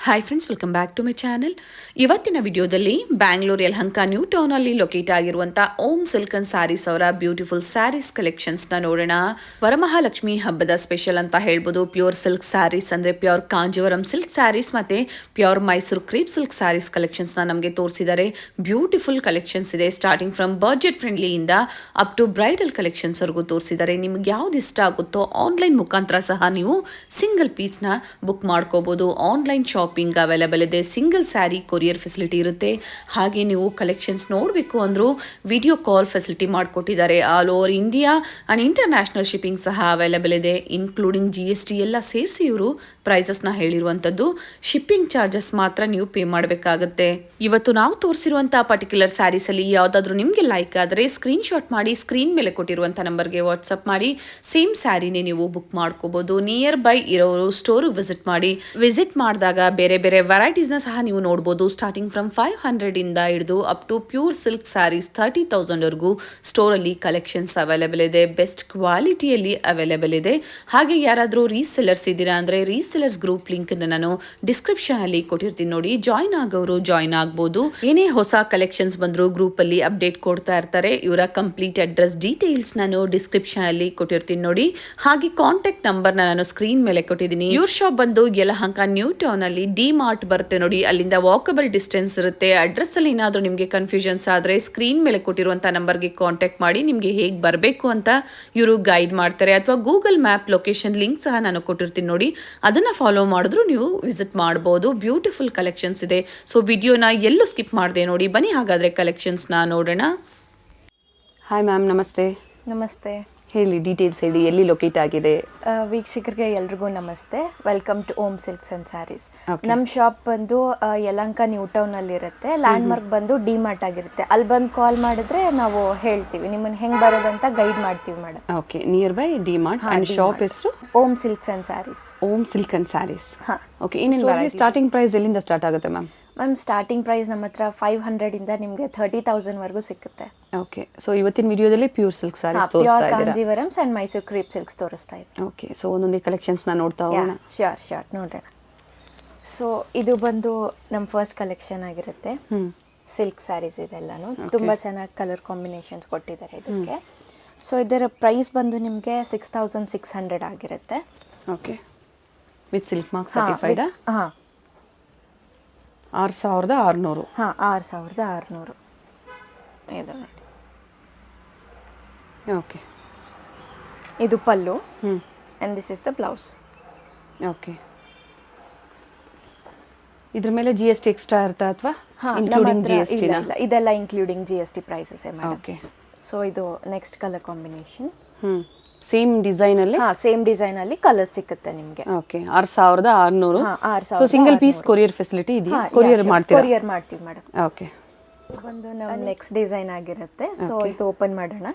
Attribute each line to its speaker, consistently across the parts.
Speaker 1: Hi friends, welcome back to my channel. ಇವತ್ತಿನ ವಿಡಿಯೋದಲ್ಲಿ Bangalore Yelahanka new ಟೌನಲ್ಲಿ ಲೊಕೇಟ್ ಆಗಿರುವಂಥ ಓಂ ಸಿಲ್ಕನ್ ಸ್ಯಾರೀಸ್ ಅವರ ಬ್ಯೂಟಿಫುಲ್ ಸ್ಯಾರೀಸ್ ಕಲೆಕ್ಷನ್ಸ್ನ ನೋಡೋಣ. ವರಮಹಾಲಕ್ಷ್ಮಿ ಹಬ್ಬದ ಸ್ಪೆಷಲ್ ಅಂತ ಹೇಳ್ಬೋದು. ಪ್ಯೂರ್ ಸಿಲ್ಕ್ ಸ್ಯಾರೀಸ್ ಅಂದರೆ ಪ್ಯೂರ್ ಕಾಂಜೀವರಂ ಸಿಲ್ಕ್ ಸ್ಯಾರೀಸ್ ಮತ್ತು pure Mysuru crepe silk sarees ಕಲೆಕ್ಷನ್ಸ್ನ ನಮಗೆ ತೋರಿಸಿದ್ದಾರೆ. ಬ್ಯೂಟಿಫುಲ್ ಕಲೆಕ್ಷನ್ಸ್ ಇದೆ. ಸ್ಟಾರ್ಟಿಂಗ್ ಫ್ರಮ್ ಬಜೆಟ್ ಫ್ರೆಂಡ್ಲಿಯಿಂದ ಅಪ್ ಟು ಬ್ರೈಡಲ್ ಕಲೆಕ್ಷನ್ಸ್ವರೆಗೂ ತೋರಿಸಿದ್ದಾರೆ. ನಿಮ್ಗೆ ಯಾವ್ದು ಇಷ್ಟ ಆಗುತ್ತೋ ಆನ್ಲೈನ್ ಮುಖಾಂತರ ಸಹ ನೀವು ಸಿಂಗಲ್ ಪೀಸ್ನ ಬುಕ್ ಮಾಡ್ಕೋಬೋದು. ಆನ್ಲೈನ್ ಶಾಪಿಂಗ್ ಅವೈಲೇಬಲ್ ಇದೆ. ಸಿಂಗಲ್ ಸ್ಯಾರಿ ಕೊರಿಯರ್ ಫೆಸಿಲಿಟಿ ಇರುತ್ತೆ. ಹಾಗೆ ನೀವು ಕಲೆಕ್ಷನ್ಸ್ ನೋಡಬೇಕು ಅಂದರೂ ವಿಡಿಯೋ ಕಾಲ್ ಫೆಸಿಲಿಟಿ ಮಾಡಿಕೊಟ್ಟಿದ್ದಾರೆ. All over India and international shipping ಸಹ ಅವೈಲೇಬಲ್ ಇದೆ. ಇನ್ಕ್ಲೂಡಿಂಗ್ GST ಎಲ್ಲ ಸೇರಿಸಿ ಇವರು ಪ್ರೈಸಸ್ನ ಹೇಳಿರುವಂಥದ್ದು. ಶಿಪ್ಪಿಂಗ್ ಚಾರ್ಜಸ್ ಮಾತ್ರ ನೀವು ಪೇ ಮಾಡಬೇಕಾಗುತ್ತೆ. ಇವತ್ತು ನಾವು ತೋರಿಸಿರುವಂಥ ಪರ್ಟಿಕ್ಯುಲರ್ ಸ್ಯಾರೀಸಲ್ಲಿ ಯಾವುದಾದ್ರೂ ನಿಮಗೆ ಲೈಕ್ ಆದರೆ ಸ್ಕ್ರೀನ್ಶಾಟ್ ಮಾಡಿ ಸ್ಕ್ರೀನ್ ಮೇಲೆ ಕೊಟ್ಟಿರುವಂಥ ನಂಬರ್ಗೆ ವಾಟ್ಸಪ್ ಮಾಡಿ ಸೇಮ್ ಸ್ಯಾರಿನೇ ನೀವು ಬುಕ್ ಮಾಡ್ಕೋಬೋದು. ನಿಯರ್ ಬೈ ಇರೋರು ಸ್ಟೋರಿಗೆ ವಿಸಿಟ್ ಮಾಡಿದಾಗ ಬೇರೆ ಬೇರೆ ವೆರೈಟೀಸ್ನ ಸಹ ನೀವು ನೋಡ್ಬೋದು. ಸ್ಟಾರ್ಟಿಂಗ್ ಫ್ರಮ್ 500 ಇಂದ ಹಿಡಿದು up to pure silk sarees 30,000ವರೆಗೂ ಸ್ಟೋರಲ್ಲಿ ಕಲೆಕ್ಷನ್ಸ್ ಅವೈಲೇಬಲ್ ಇದೆ. ಬೆಸ್ಟ್ ಕ್ವಾಲಿಟಿಯಲ್ಲಿ ಅವೈಲೇಬಲ್ ಇದೆ. ಹಾಗೆ ಯಾರಾದರೂ ರೀಸೆಲ್ಲರ್ಸ್ ಇದ್ದೀರಾ ಅಂದರೆ ರೀಸೆಲ್ಲರ್ಸ್ ಗ್ರೂಪ್ ಲಿಂಕ್ ನಾನು ಡಿಸ್ಕ್ರಿಪ್ಷನ್ ಅಲ್ಲಿ ಕೊಟ್ಟಿರ್ತೀನಿ ನೋಡಿ. ಜಾಯ್ನ್ ಆಗೋರು ಜಾಯ್ನ್ ಆಗ್ಬೋದು. ಏನೇ ಹೊಸ ಕಲೆಕ್ಷನ್ಸ್ ಬಂದರೂ ಗ್ರೂಪಲ್ಲಿ ಅಪ್ಡೇಟ್ ಕೊಡ್ತಾ ಇರ್ತಾರೆ. ಇವರ ಕಂಪ್ಲೀಟ್ ಅಡ್ರೆಸ್ ಡೀಟೇಲ್ಸ್ ನಾನು ಡಿಸ್ಕ್ರಿಪ್ಷನ್ ಅಲ್ಲಿ ಕೊಟ್ಟಿರ್ತೀನಿ ನೋಡಿ. ಹಾಗೆ ಕಾಂಟ್ಯಾಕ್ಟ್ ನಂಬರ್ನ ನಾನು ಸ್ಕ್ರೀನ್ ಮೇಲೆ ಕೊಟ್ಟಿದ್ದೀನಿ. ಇವ್ರ ಶಾಪ್ ಬಂದು ಯಲಹಂಕ ನ್ಯೂ ಟೌನ್ ಅಲ್ಲಿ ಡಿ ಮಾರ್ಟ್ ಬರುತ್ತೆ ನೋಡಿ. ಅಲ್ಲಿಂದ ವಾಕಬಲ್ ಡಿಸ್ಟೆನ್ಸ್ ಇರುತ್ತೆ. ಅಡ್ರೆಸ್ ಅಲ್ಲಿ ಏನಾದರೂ ನಿಮಗೆ ಕನ್ಫ್ಯೂಷನ್ಸ್ ಆದರೆ ಸ್ಕ್ರೀನ್ ಮೇಲೆ ಕೊಟ್ಟಿರುವಂಥ ನಂಬರ್ಗೆ ಕಾಂಟ್ಯಾಕ್ಟ್ ಮಾಡಿ ನಿಮಗೆ ಹೇಗೆ ಬರಬೇಕು ಅಂತ ಇವರು ಗೈಡ್ ಮಾಡ್ತಾರೆ. ಅಥವಾ ಗೂಗಲ್ ಮ್ಯಾಪ್ ಲೊಕೇಶನ್ ಲಿಂಕ್ ಸಹ ನಾನು ಕೊಟ್ಟಿರ್ತೀನಿ ನೋಡಿ. ಅದನ್ನು ಫಾಲೋ ಮಾಡಿದ್ರು ನೀವು ವಿಸಿಟ್ ಮಾಡ್ಬೋದು. ಬ್ಯೂಟಿಫುಲ್ ಕಲೆಕ್ಷನ್ಸ್ ಇದೆ. ಸೊ ವಿಡಿಯೋನ ಎಲ್ಲೂ ಸ್ಕಿಪ್ ಮಾಡಿದೆ ನೋಡಿ. ಬನ್ನಿ ಹಾಗಾದರೆ ಕಲೆಕ್ಷನ್ಸ್ನ ನೋಡೋಣ. ಹಾಯ್ ಮ್ಯಾಮ್, ನಮಸ್ತೆ.
Speaker 2: ನಮಸ್ತೆ.
Speaker 1: ಹೇಳಿ, ಡೀಟೇಲ್ಸ್ ಹೇಳಿ, ಎಲ್ಲಿ ಲೊಕೇಟ್ ಆಗಿದೆ?
Speaker 2: ವೀಕ್ಷಕರಿಗೆ ಎಲ್ರಿಗೂ ನಮಸ್ತೆ. Welcome to Om silks and sarees. ನಮ್ಮ ಶಾಪ್ ಬಂದು ಯಲಹಂಕ ನ್ಯೂ ಟೌನ್ ಅಲ್ಲಿ ಇರುತ್ತೆ. ಲ್ಯಾಂಡ್ ಮಾರ್ಕ್ ಬಂದು ಡಿ ಮಾರ್ಟ್ ಆಗಿರುತ್ತೆ. ಅಲ್ಲಿ ಬಂದು ಕಾಲ್ ಮಾಡಿದ್ರೆ ನಾವು ಹೇಳ್ತೀವಿ, ನಿಮ್ಮನ್ನ ಹೆಂಗ್ ಬರೋದಂತ ಗೈಡ್ ಮಾಡ್ತೀವಿ madam.
Speaker 1: Okay, nearby D Mart. And shop ಹೆಸರು
Speaker 2: Om silks and sarees.
Speaker 1: Om silk and sarees. Okay, ಏನೇನು ಸ್ಟಾರ್ಟಿಂಗ್ ಪ್ರೈಸ್ ಎಲ್ಲಿಂದ ಸ್ಟಾರ್ಟ್ ಆಗುತ್ತೆ ಮ್ಯಾಮ್?
Speaker 2: ಮ್ಯಾಮ್, ಸ್ಟಾರ್ಟಿಂಗ್ ಪ್ರೈಸ್ ನಮ್ಮ ಹತ್ರ 500 ಇಂದ ನಿಮಗೆ 30,000 ವರೆಗೂ ಸಿಗುತ್ತೆ.
Speaker 1: ಓಕೆ, ಸೊ ಇವತ್ತಿನ ವಿಡಿಯೋದಲ್ಲಿ ಪ್ಯೂರ್ ಸಿಲ್ಕ್ ಸ್ಯಾರೀಸ್ ತೋರಿಸ್ತಾ ಇದ್ದೀರಾ?
Speaker 2: Pure Kanjeevarams and Mysuru crepe silks ತೋರಿಸ್ತಾ ಇದ್ದೀವಿ.
Speaker 1: ಓಕೆ, ಸೊ ಒಂದೊಂದೇ ಕಲೆಕ್ಷನ್ಸ್ ನ ನೋಡ್ತಾ ಹೋಗೋಣ.
Speaker 2: ಶ್ಯೂರ್ ನೋಡೋಣ. ಸೊ ಇದು ಬಂದು ನಮ್ಮ ಫಸ್ಟ್ ಕಲೆಕ್ಷನ್ ಆಗಿರುತ್ತೆ. ಸಿಲ್ಕ್ ಸ್ಯಾರೀಸ್ ಇದೆಲ್ಲಾನು ತುಂಬಾ ಚೆನ್ನಾಗಿ ಕಲರ್ ಕಾಂಬಿನೇಷನ್ಸ್ ಕೊಟ್ಟಿದ್ದಾರೆ ಇದಕ್ಕೆ. ಸೊ ಇದರ ಪ್ರೈಸ್ ಬಂದು ನಿಮಗೆ 6,600 ಆಗಿರುತ್ತೆ.
Speaker 1: Okay, with silk mark certified.
Speaker 2: ಹಾಂ,
Speaker 1: 6,600.
Speaker 2: ಹಾಂ, 6,600 ಇದು ನೋಡಿ.
Speaker 1: ಓಕೆ,
Speaker 2: ಇದು pallu and this is the blouse.
Speaker 1: Okay, ಇದ್ರ ಮೇಲೆ GST ಎಕ್ಸ್ಟ್ರಾ ಇರ್ತಾ ಅಥವಾ ಇನ್ಕ್ಲೂಡಿಂಗ್ GST?
Speaker 2: ಇದೆಲ್ಲ including GST prices madam.
Speaker 1: Okay, so
Speaker 2: ಇದು next colour combination.
Speaker 1: Same design ಅಲ್ಲಿ?
Speaker 2: ಸೇಮ್ ಡಿಸೈನ್ ಅಲ್ಲಿ ಕಲರ್ ಸಿಗುತ್ತೆ ನಿಮಗೆ.
Speaker 1: Okay, 6,600. So single piece courier facility ಇದೆಯಾ? ಕೊರಿಯರ್ ಮಾಡ್ತೀರಾ?
Speaker 2: ಕೊರಿಯರ್ ಮಾಡ್ತೀವಿ ಮೇಡಮ್.
Speaker 1: ಓಕೆ,
Speaker 2: ಒಂದು ನಮ್ಮ ನೆಕ್ಸ್ಟ್ ಡಿಸೈನ್ ಆಗಿರುತ್ತೆ. ಸೊ ಇದು ಓಪನ್ ಮಾಡೋಣ.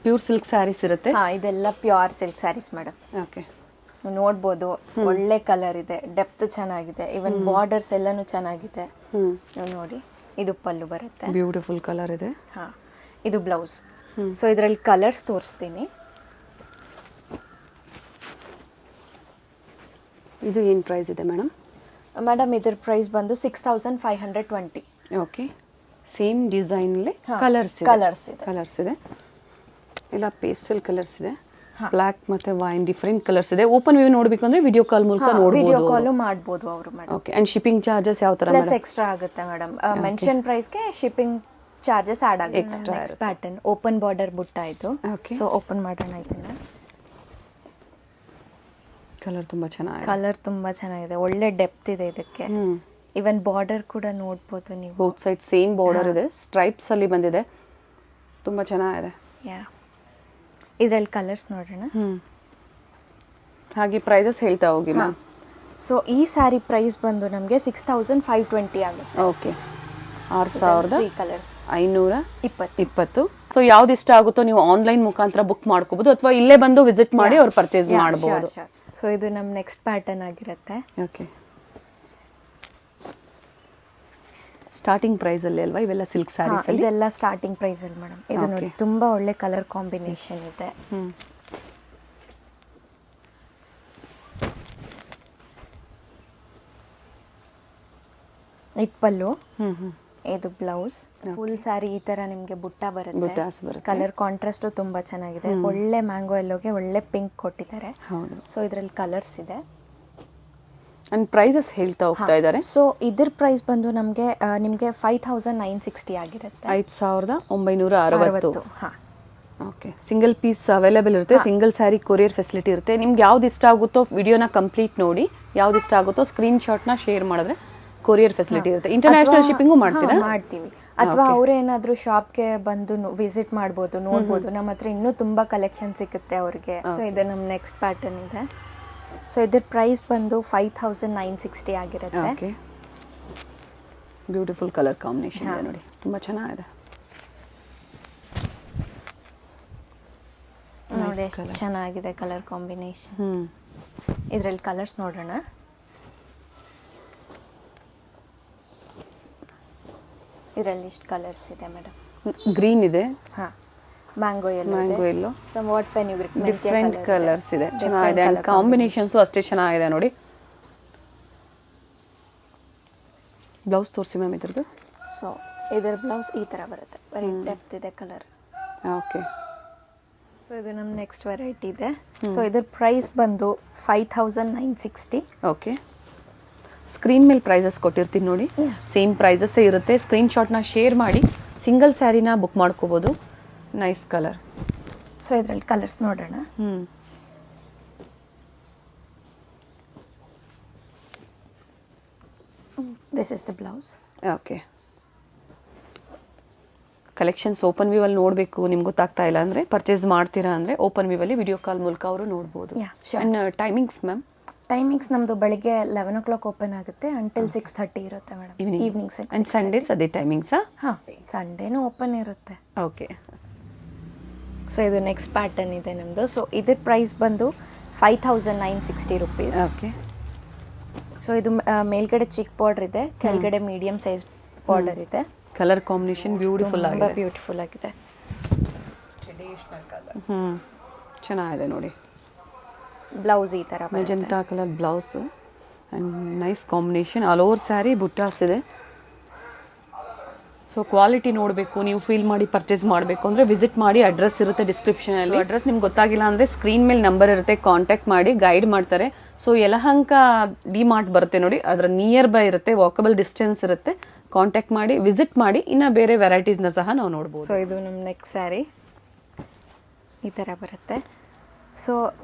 Speaker 1: ಪ್ಯೂರ್ ಸಿಲ್ಕ್ ಸ್ಯಾರೀಸ್ ಇರುತ್ತೆ.
Speaker 2: ಇದೆಲ್ಲ pure silk saris madam.
Speaker 1: Okay,
Speaker 2: ನೋಡ್ಬೋದು, ಒಳ್ಳೆ ಕಲರ್ ಇದೆ, ಡೆಪ್ತ್ ಚೆನ್ನಾಗಿದೆ, ಇವನ್ ಬಾರ್ಡರ್ಸ್ ಎಲ್ಲಾನು ಚೆನ್ನಾಗಿದೆ. ನೋಡಿ, ಇದು ಪಲ್ಲು ಬರುತ್ತೆ.
Speaker 1: ಬ್ಯೂಟಿಫುಲ್ ಕಲರ್ ಇದೆ.
Speaker 2: ಇದು ಬ್ಲೌಸ್. ಸೊ ಇದರಲ್ಲಿ ಕಲರ್ಸ್ ತೋರಿಸ್ತೀನಿ.
Speaker 1: ಇದು ಏನು ಪ್ರೈಸ್ ಇದೆ ಮೇಡಮ್?
Speaker 2: ಮೇಡಮ್, ಇದ್ರ ಪ್ರೈಸ್ ಬಂದು 6,520.
Speaker 1: ಓಕೆ, ಸೇಮ್ ಡಿಸೈನ್ ಕಲರ್ಸ್ ಇದೆ. ಎಲ್ಲ ಪೇಸ್ಟಲ್ ಕಲರ್ಸ್ ಇದೆ. ಬ್ಲಾಕ್ ಮತ್ತೆ ವೈನ್ ಡಿಫರೆಂಟ್ ಕಲರ್ಸ್ ಇದೆ. ಓಪನ್ ವ್ಯೂ ನೋಡಬೇಕು ಅಂದ್ರೆ ವಿಡಿಯೋ ಕಾಲ್ ಮೂಲಕ ನೋಡಬಹುದು.
Speaker 2: ವಿಡಿಯೋ ಕಾಲ್ ಮಾಡಬಹುದು ಅವರು madam.
Speaker 1: Okay, and shipping charges ಯಾವ ತರ?
Speaker 2: ಪ್ಲಸ್ ಎಕ್ಸ್ಟ್ರಾ ಆಗುತ್ತೆ ಮೇಡಮ್. ಮೆನ್ಷನ್ ಪ್ರೈಸ್ ಗೆ ಶಿಪ್ಪಿಂಗ್ ಚಾರ್ಜಸ್ ಆಡ್ ಆಗುತ್ತೆ. ನೆಕ್ಸ್ಟ್ ಪ್ಯಾಟರ್ನ್ ಓಪನ್ ಬಾರ್ಡರ್ ಬುಟ್ಟ ಇದು. ಸೊ ಓಪನ್ ಮಾಡೋಣ ಇದನ್ನ.
Speaker 1: ಕಲರ್ ತುಂಬಾ ಚೆನ್ನಾಗಿದೆ. ಒಳ್ಳೆ
Speaker 2: ಡೆಪ್ತ್ ಇದೆ ಇದಕ್ಕೆ. ಇವನ್ ಬಾರ್ಡರ್ ಕೂಡ ನೋಡಬಹುದು ನೀವು.
Speaker 1: ಬೋತ್ ಸೈಡ್ ಸೇಮ್ ಬಾರ್ಡರ್ ಇದೆ. ಸ್ಟ್ರೈಪ್ಸ್ ಅಲ್ಲಿ ಬಂದಿದೆ. ತುಂಬಾ ಚೆನ್ನಾಗಿದೆ.
Speaker 2: ಇದರಲ್ಲಿ ಕಲರ್ಸ್ ನೋಡೋಣ.
Speaker 1: ಹಾಗೆ ಪ್ರೈಸಸ್ ಹೇಳ್ತಾ ಹೋಗಿ ಮ್ಯಾಮ್.
Speaker 2: ಸೊ ಈ ಸ್ಯಾರಿ ಪ್ರೈಸ್ ಬಂದು ನಮಗೆ 6,520 ಆಗುತ್ತೆ.
Speaker 1: ಓಕೆ, 6,520. ಸೊ ಯಾವ್ದು ಇಷ್ಟ ಆಗುತ್ತೋ ನೀವು ಆನ್ಲೈನ್ ಮುಖಾಂತರ ಬುಕ್ ಮಾಡ್ಕೋಬಹುದು ಅಥವಾ ಇಲ್ಲೇ ಬಂದು ವಿಸಿಟ್ ಮಾಡಿ ಅವ್ರು ಪರ್ಚೇಸ್ ಮಾಡಬಹುದು.
Speaker 2: ಸೊ ಇದು ನಮ್ಮ ನೆಕ್ಸ್ಟ್ ಪ್ಯಾಟರ್ನ್ ಆಗಿರುತ್ತೆ.
Speaker 1: ಓಕೆ, ಸ್ಟಾರ್ಟಿಂಗ್ ಪ್ರೈಸ್ ಅಲ್ಲಿ ಅಲ್ವಾ ಇವೆಲ್ಲ ಸಿಲ್ಕ್ ಸ್ಯಾರೀಸ್?
Speaker 2: ಇದೆಲ್ಲ ಸ್ಟಾರ್ಟಿಂಗ್ ಪ್ರೈಸ್ ಅಲ್ಲಿ ಮೇಡಮ್. ಇದು ನೋಡಿ, ತುಂಬಾ ಒಳ್ಳೆ ಕಲರ್ ಕಾಂಬಿನೇಷನ್ ಇದೆ. ಇದು ಪಲ್ಲು,
Speaker 1: ಹ್ಮ್ ಹ್ಮ್
Speaker 2: ಇದು ಬ್ಲೌಸ್. ಫುಲ್ ಸ್ಯಾರಿ ಈ ತರ ನಿಮಗೆ ಬುಟ್ಟ
Speaker 1: ಬುಟ್ಟಾಸ್
Speaker 2: ಬರುತ್ತೆ.
Speaker 1: ಬರುತ್ತೆ.
Speaker 2: ಕಲರ್ ಕಾಂಟ್ರಾಸ್ಟ್ ತುಂಬಾ ಚೆನ್ನಾಗಿದೆ. ಒಳ್ಳೆ ಮ್ಯಾಂಗೋ ಎಲ್ಲೋಗೆ ಒಳ್ಳೆ ಪಿಂಕ್ ಕೊಟ್ಟಿದ್ದಾರೆ.
Speaker 1: ಹೌದು.
Speaker 2: ಸೊ ಇದರಲ್ಲಿ ಕಲರ್ಸ್ ಇದೆ.
Speaker 1: ಅಂಡ್ ಪ್ರೈಸಸ್ ಹೇಳ್ತಾ ಹೋಗ್ತಾ ಇದ್ದಾರೆ.
Speaker 2: ಸೊ ಇದ್ರ ಪ್ರೈಸ್ ಬಂದು ನಿಮಗೆ 5960 ಆಗಿರುತ್ತೆ.
Speaker 1: 5960.
Speaker 2: ಹಾ.
Speaker 1: ಓಕೆ, ಸಿಂಗಲ್ ಪೀಸ್ ಅವೈಲೇಬಲ್ ಇರುತ್ತೆ, ಸಿಂಗಲ್ ಸ್ಯಾರಿ ಕೊರಿಯರ್ ಫೆಸಿಲಿಟಿ ಇರುತ್ತೆ. ನಿಮ್ಗೆ ಯಾವ್ದು ಇಷ್ಟ ಆಗುತ್ತೋ ವಿಡಿಯೋನ ಕಂಪ್ಲೀಟ್ ನೋಡಿ, ಯಾವ್ದು ಇಷ್ಟ ಆಗುತ್ತೋ ಸ್ಕ್ರೀನ್ ಶಾಟ್ನ ಶೇರ್ ಮಾಡಿದ್ರೆ ಕೊರಿಯರ್ ಫೆಸಿಲಿಟಿ ಇರುತ್ತೆ. ಇಂಟರ್ನ್ಯಾಷನಲ್ ಶಿಪ್ಪಿಂಗು ಮಾಡ್ತೀರಾ?
Speaker 2: ಮಾಡ್ತೀವಿ. ಅಥವಾ ಅವರೇನಾದ್ರೂ ಶಾಪ್ಗೆ ಬಂದು ವಿಸಿಟ್ ಮಾಡ್ಬೋದು, ನೋಡ್ಬೋದು. ನಮ್ಮ ಹತ್ರ ಇನ್ನೂ ತುಂಬಾ ಕಲೆಕ್ಷನ್ ಸಿಗುತ್ತೆ ಅವ್ರಿಗೆ. ಸೊ ಇದು ನಮ್ಮ ನೆಕ್ಸ್ಟ್ ಪ್ಯಾಟರ್ನ್ ಇದೆ. ಸೊ ಇದ್ರ ಪ್ರೈಸ್ ಬಂದು 5960 ಆಗಿರುತ್ತೆ.
Speaker 1: ಓಕೆ, ಬ್ಯೂಟಿಫುಲ್ ಕಲರ್ ಕಾಂಬಿನೇಷನ್ ಇದೆ ನೋಡಿ, ತುಂಬಾ ಚೆನ್ನಾಗಿದೆ
Speaker 2: ನೋಡಿ, ಎಷ್ಟು ಚೆನ್ನಾಗಿದೆ ಕಲರ್ ಕಾಂಬಿನೇಷನ್. ಇದರಲ್ಲಿ ಕಲರ್ಸ್ ನೋಡೋಣ. ಇದರಲ್ಲಿ ಇಷ್ಟು ಕಲರ್ಸ್ ಇದೆ ಮೇಡಮ್.
Speaker 1: ಗ್ರೀನ್ ಇದೆ,
Speaker 2: ಹಾ, mango
Speaker 1: mango yellow,
Speaker 2: somewhat fenugreek,
Speaker 1: different colours ಇದೆ, ಚೆನ್ನಾಗಿದೆ. ಅಂಡ್ ಕಾಂಬಿನೇಷನ್ಸು ಅಷ್ಟೇ ಚೆನ್ನಾಗಿದೆ ನೋಡಿ. ಬ್ಲೌಸ್ ತೋರಿಸಿ ಮ್ಯಾಮ್ ಇದ್ರದ್ದು.
Speaker 2: ಸೊ ಇದರ ಬ್ಲೌಸ್ ಈ ತರ ಬರುತ್ತೆ, ವೆರಿ ಡೆಪ್ತ್ ಇದೆ ಕಲರ್.
Speaker 1: ಓಕೆ,
Speaker 2: ಸೊ ಇದು ನಮ್ಮ ನೆಕ್ಸ್ಟ್ ವೆರೈಟಿ ಇದೆ. ಸೊ ಇದರ ಪ್ರೈಸ್ ಬಂದು 5960.
Speaker 1: ಓಕೆ, ಸ್ಕ್ರೀನ್ ಮೇಲೆ ಪ್ರೈಸಸ್ ಕೊಟ್ಟಿರ್ತೀನಿ ನೋಡಿ, ಸೇಮ್ ಪ್ರೈಸಸ್ಸೇ ಇರುತ್ತೆ. ಸ್ಕ್ರೀನ್ ಶಾಟ್ನ ಶೇರ್ ಮಾಡಿ ಸಿಂಗಲ್ ಸ್ಯಾರಿನ ಬುಕ್ ಮಾಡ್ಕೋಬೋದು. Nice colour.
Speaker 2: ಸೊ ಇದರಲ್ಲಿ ಕಲರ್ಸ್ ನೋಡೋಣ. This is the blouse.
Speaker 1: Okay, collections open view ಅಲ್ಲಿ ನೋಡಬೇಕು, ನಿಮ್ಗೆ ಗೊತ್ತಾಗ್ತಾ ಇಲ್ಲ ಅಂದರೆ ಪರ್ಚೇಸ್ ಮಾಡ್ತೀರಾ ಅಂದರೆ ಓಪನ್ ವ್ಯೂ ಅಲ್ಲಿ ವಿಡಿಯೋ ಕಾಲ್ ಮೂಲಕ ಅವರು ನೋಡ್ಬೋದು. And timings ma'am?
Speaker 2: ಟೈಮಿಂಗ್ಸ್ ನಮ್ಮದು ಬೆಳಿಗ್ಗೆ 11 o'clock ಓಪನ್ ಆಗುತ್ತೆ ಅಂಟಿಲ್ 6:30 ಇರುತ್ತೆ ಮೇಡಮ್. ಈವ್ನಿಂಗ್ 6.
Speaker 1: ಆ್ಯಂಡ್ ಸಂಡೇಸ್ ಅದೇ ಟೈಮಿಂಗ್ಸಾ?
Speaker 2: ಹಾಂ, ಸಂಡೇನೂ ಓಪನ್ ಇರುತ್ತೆ.
Speaker 1: ಓಕೆ.
Speaker 2: ಸೊ ಇದು ನೆಕ್ಸ್ಟ್ ಪ್ಯಾಟರ್ನ್ ಇದೆ ನಮ್ಮದು. ಸೊ ಇದ್ರ ಪ್ರೈಸ್ ಬಂದು 5960 rupees.
Speaker 1: ಓಕೆ.
Speaker 2: ಸೊ ಇದು ಮೇಲ್ಗಡೆ ಚಿಕ್ಕ ಬಾರ್ಡರ್ ಇದೆ, ಕೆಳಗಡೆ ಮೀಡಿಯಂ ಸೈಜ್ ಬಾರ್ಡರ್ ಇದೆ.
Speaker 1: ಕಲರ್ ಕಾಂಬಿನೇಷನ್ ಬ್ಯೂಟಿಫುಲ್ ಆಗಿದೆ,
Speaker 2: ಬ್ಯೂಟಿಫುಲ್ ಆಗಿದೆ.
Speaker 1: ಚೆನ್ನಾಗಿದೆ ನೋಡಿ.
Speaker 2: ಬ್ಲೌಸ್ ಈ ತರ
Speaker 1: magenta colour blouse and nice combination. All over saree ಬುಟ್ಟಾಸ್ ಇದೆ. ಸೊ ಕ್ವಾಲಿಟಿ ನೋಡಬೇಕು, ನೀವು ಫೀಲ್ ಮಾಡಿ ಪರ್ಚೇಸ್ ಮಾಡಬೇಕು ಅಂದರೆ ವಿಸಿಟ್ ಮಾಡಿ. ಅಡ್ರೆಸ್ ಇರುತ್ತೆ ಡಿಸ್ಕ್ರಿಪ್ಷನಲ್ಲಿ. ಅಡ್ರೆಸ್ ನಿಮ್ಗೆ ಗೊತ್ತಾಗಿಲ್ಲ ಅಂದರೆ ಸ್ಕ್ರೀನ್ ಮೇಲೆ ನಂಬರ್ ಇರುತ್ತೆ, ಕಾಂಟ್ಯಾಕ್ಟ್ ಮಾಡಿ, ಗೈಡ್ ಮಾಡ್ತಾರೆ. ಸೊ ಯಲಹಂಕ ಡಿ ಮಾರ್ಟ್ ಬರುತ್ತೆ ನೋಡಿ, ಅದರ ನಿಯರ್ ಬೈ ಇರುತ್ತೆ, ವಾಕಬಲ್ ಡಿಸ್ಟೆನ್ಸ್ ಇರುತ್ತೆ. ಕಾಂಟ್ಯಾಕ್ಟ್ ಮಾಡಿ, ವಿಸಿಟ್ ಮಾಡಿ. ಇನ್ನು ಬೇರೆ ವೆರೈಟೀಸ್ನ ಸಹ ನಾವು ನೋಡ್ಬೋದು.
Speaker 2: ಸೊ ಇದು ನಮ್ಮ ನೆಕ್ಸ್ಟ್ ಸ್ಯಾರಿ ಈ ಥರ ಬರುತ್ತೆ. ಸೊ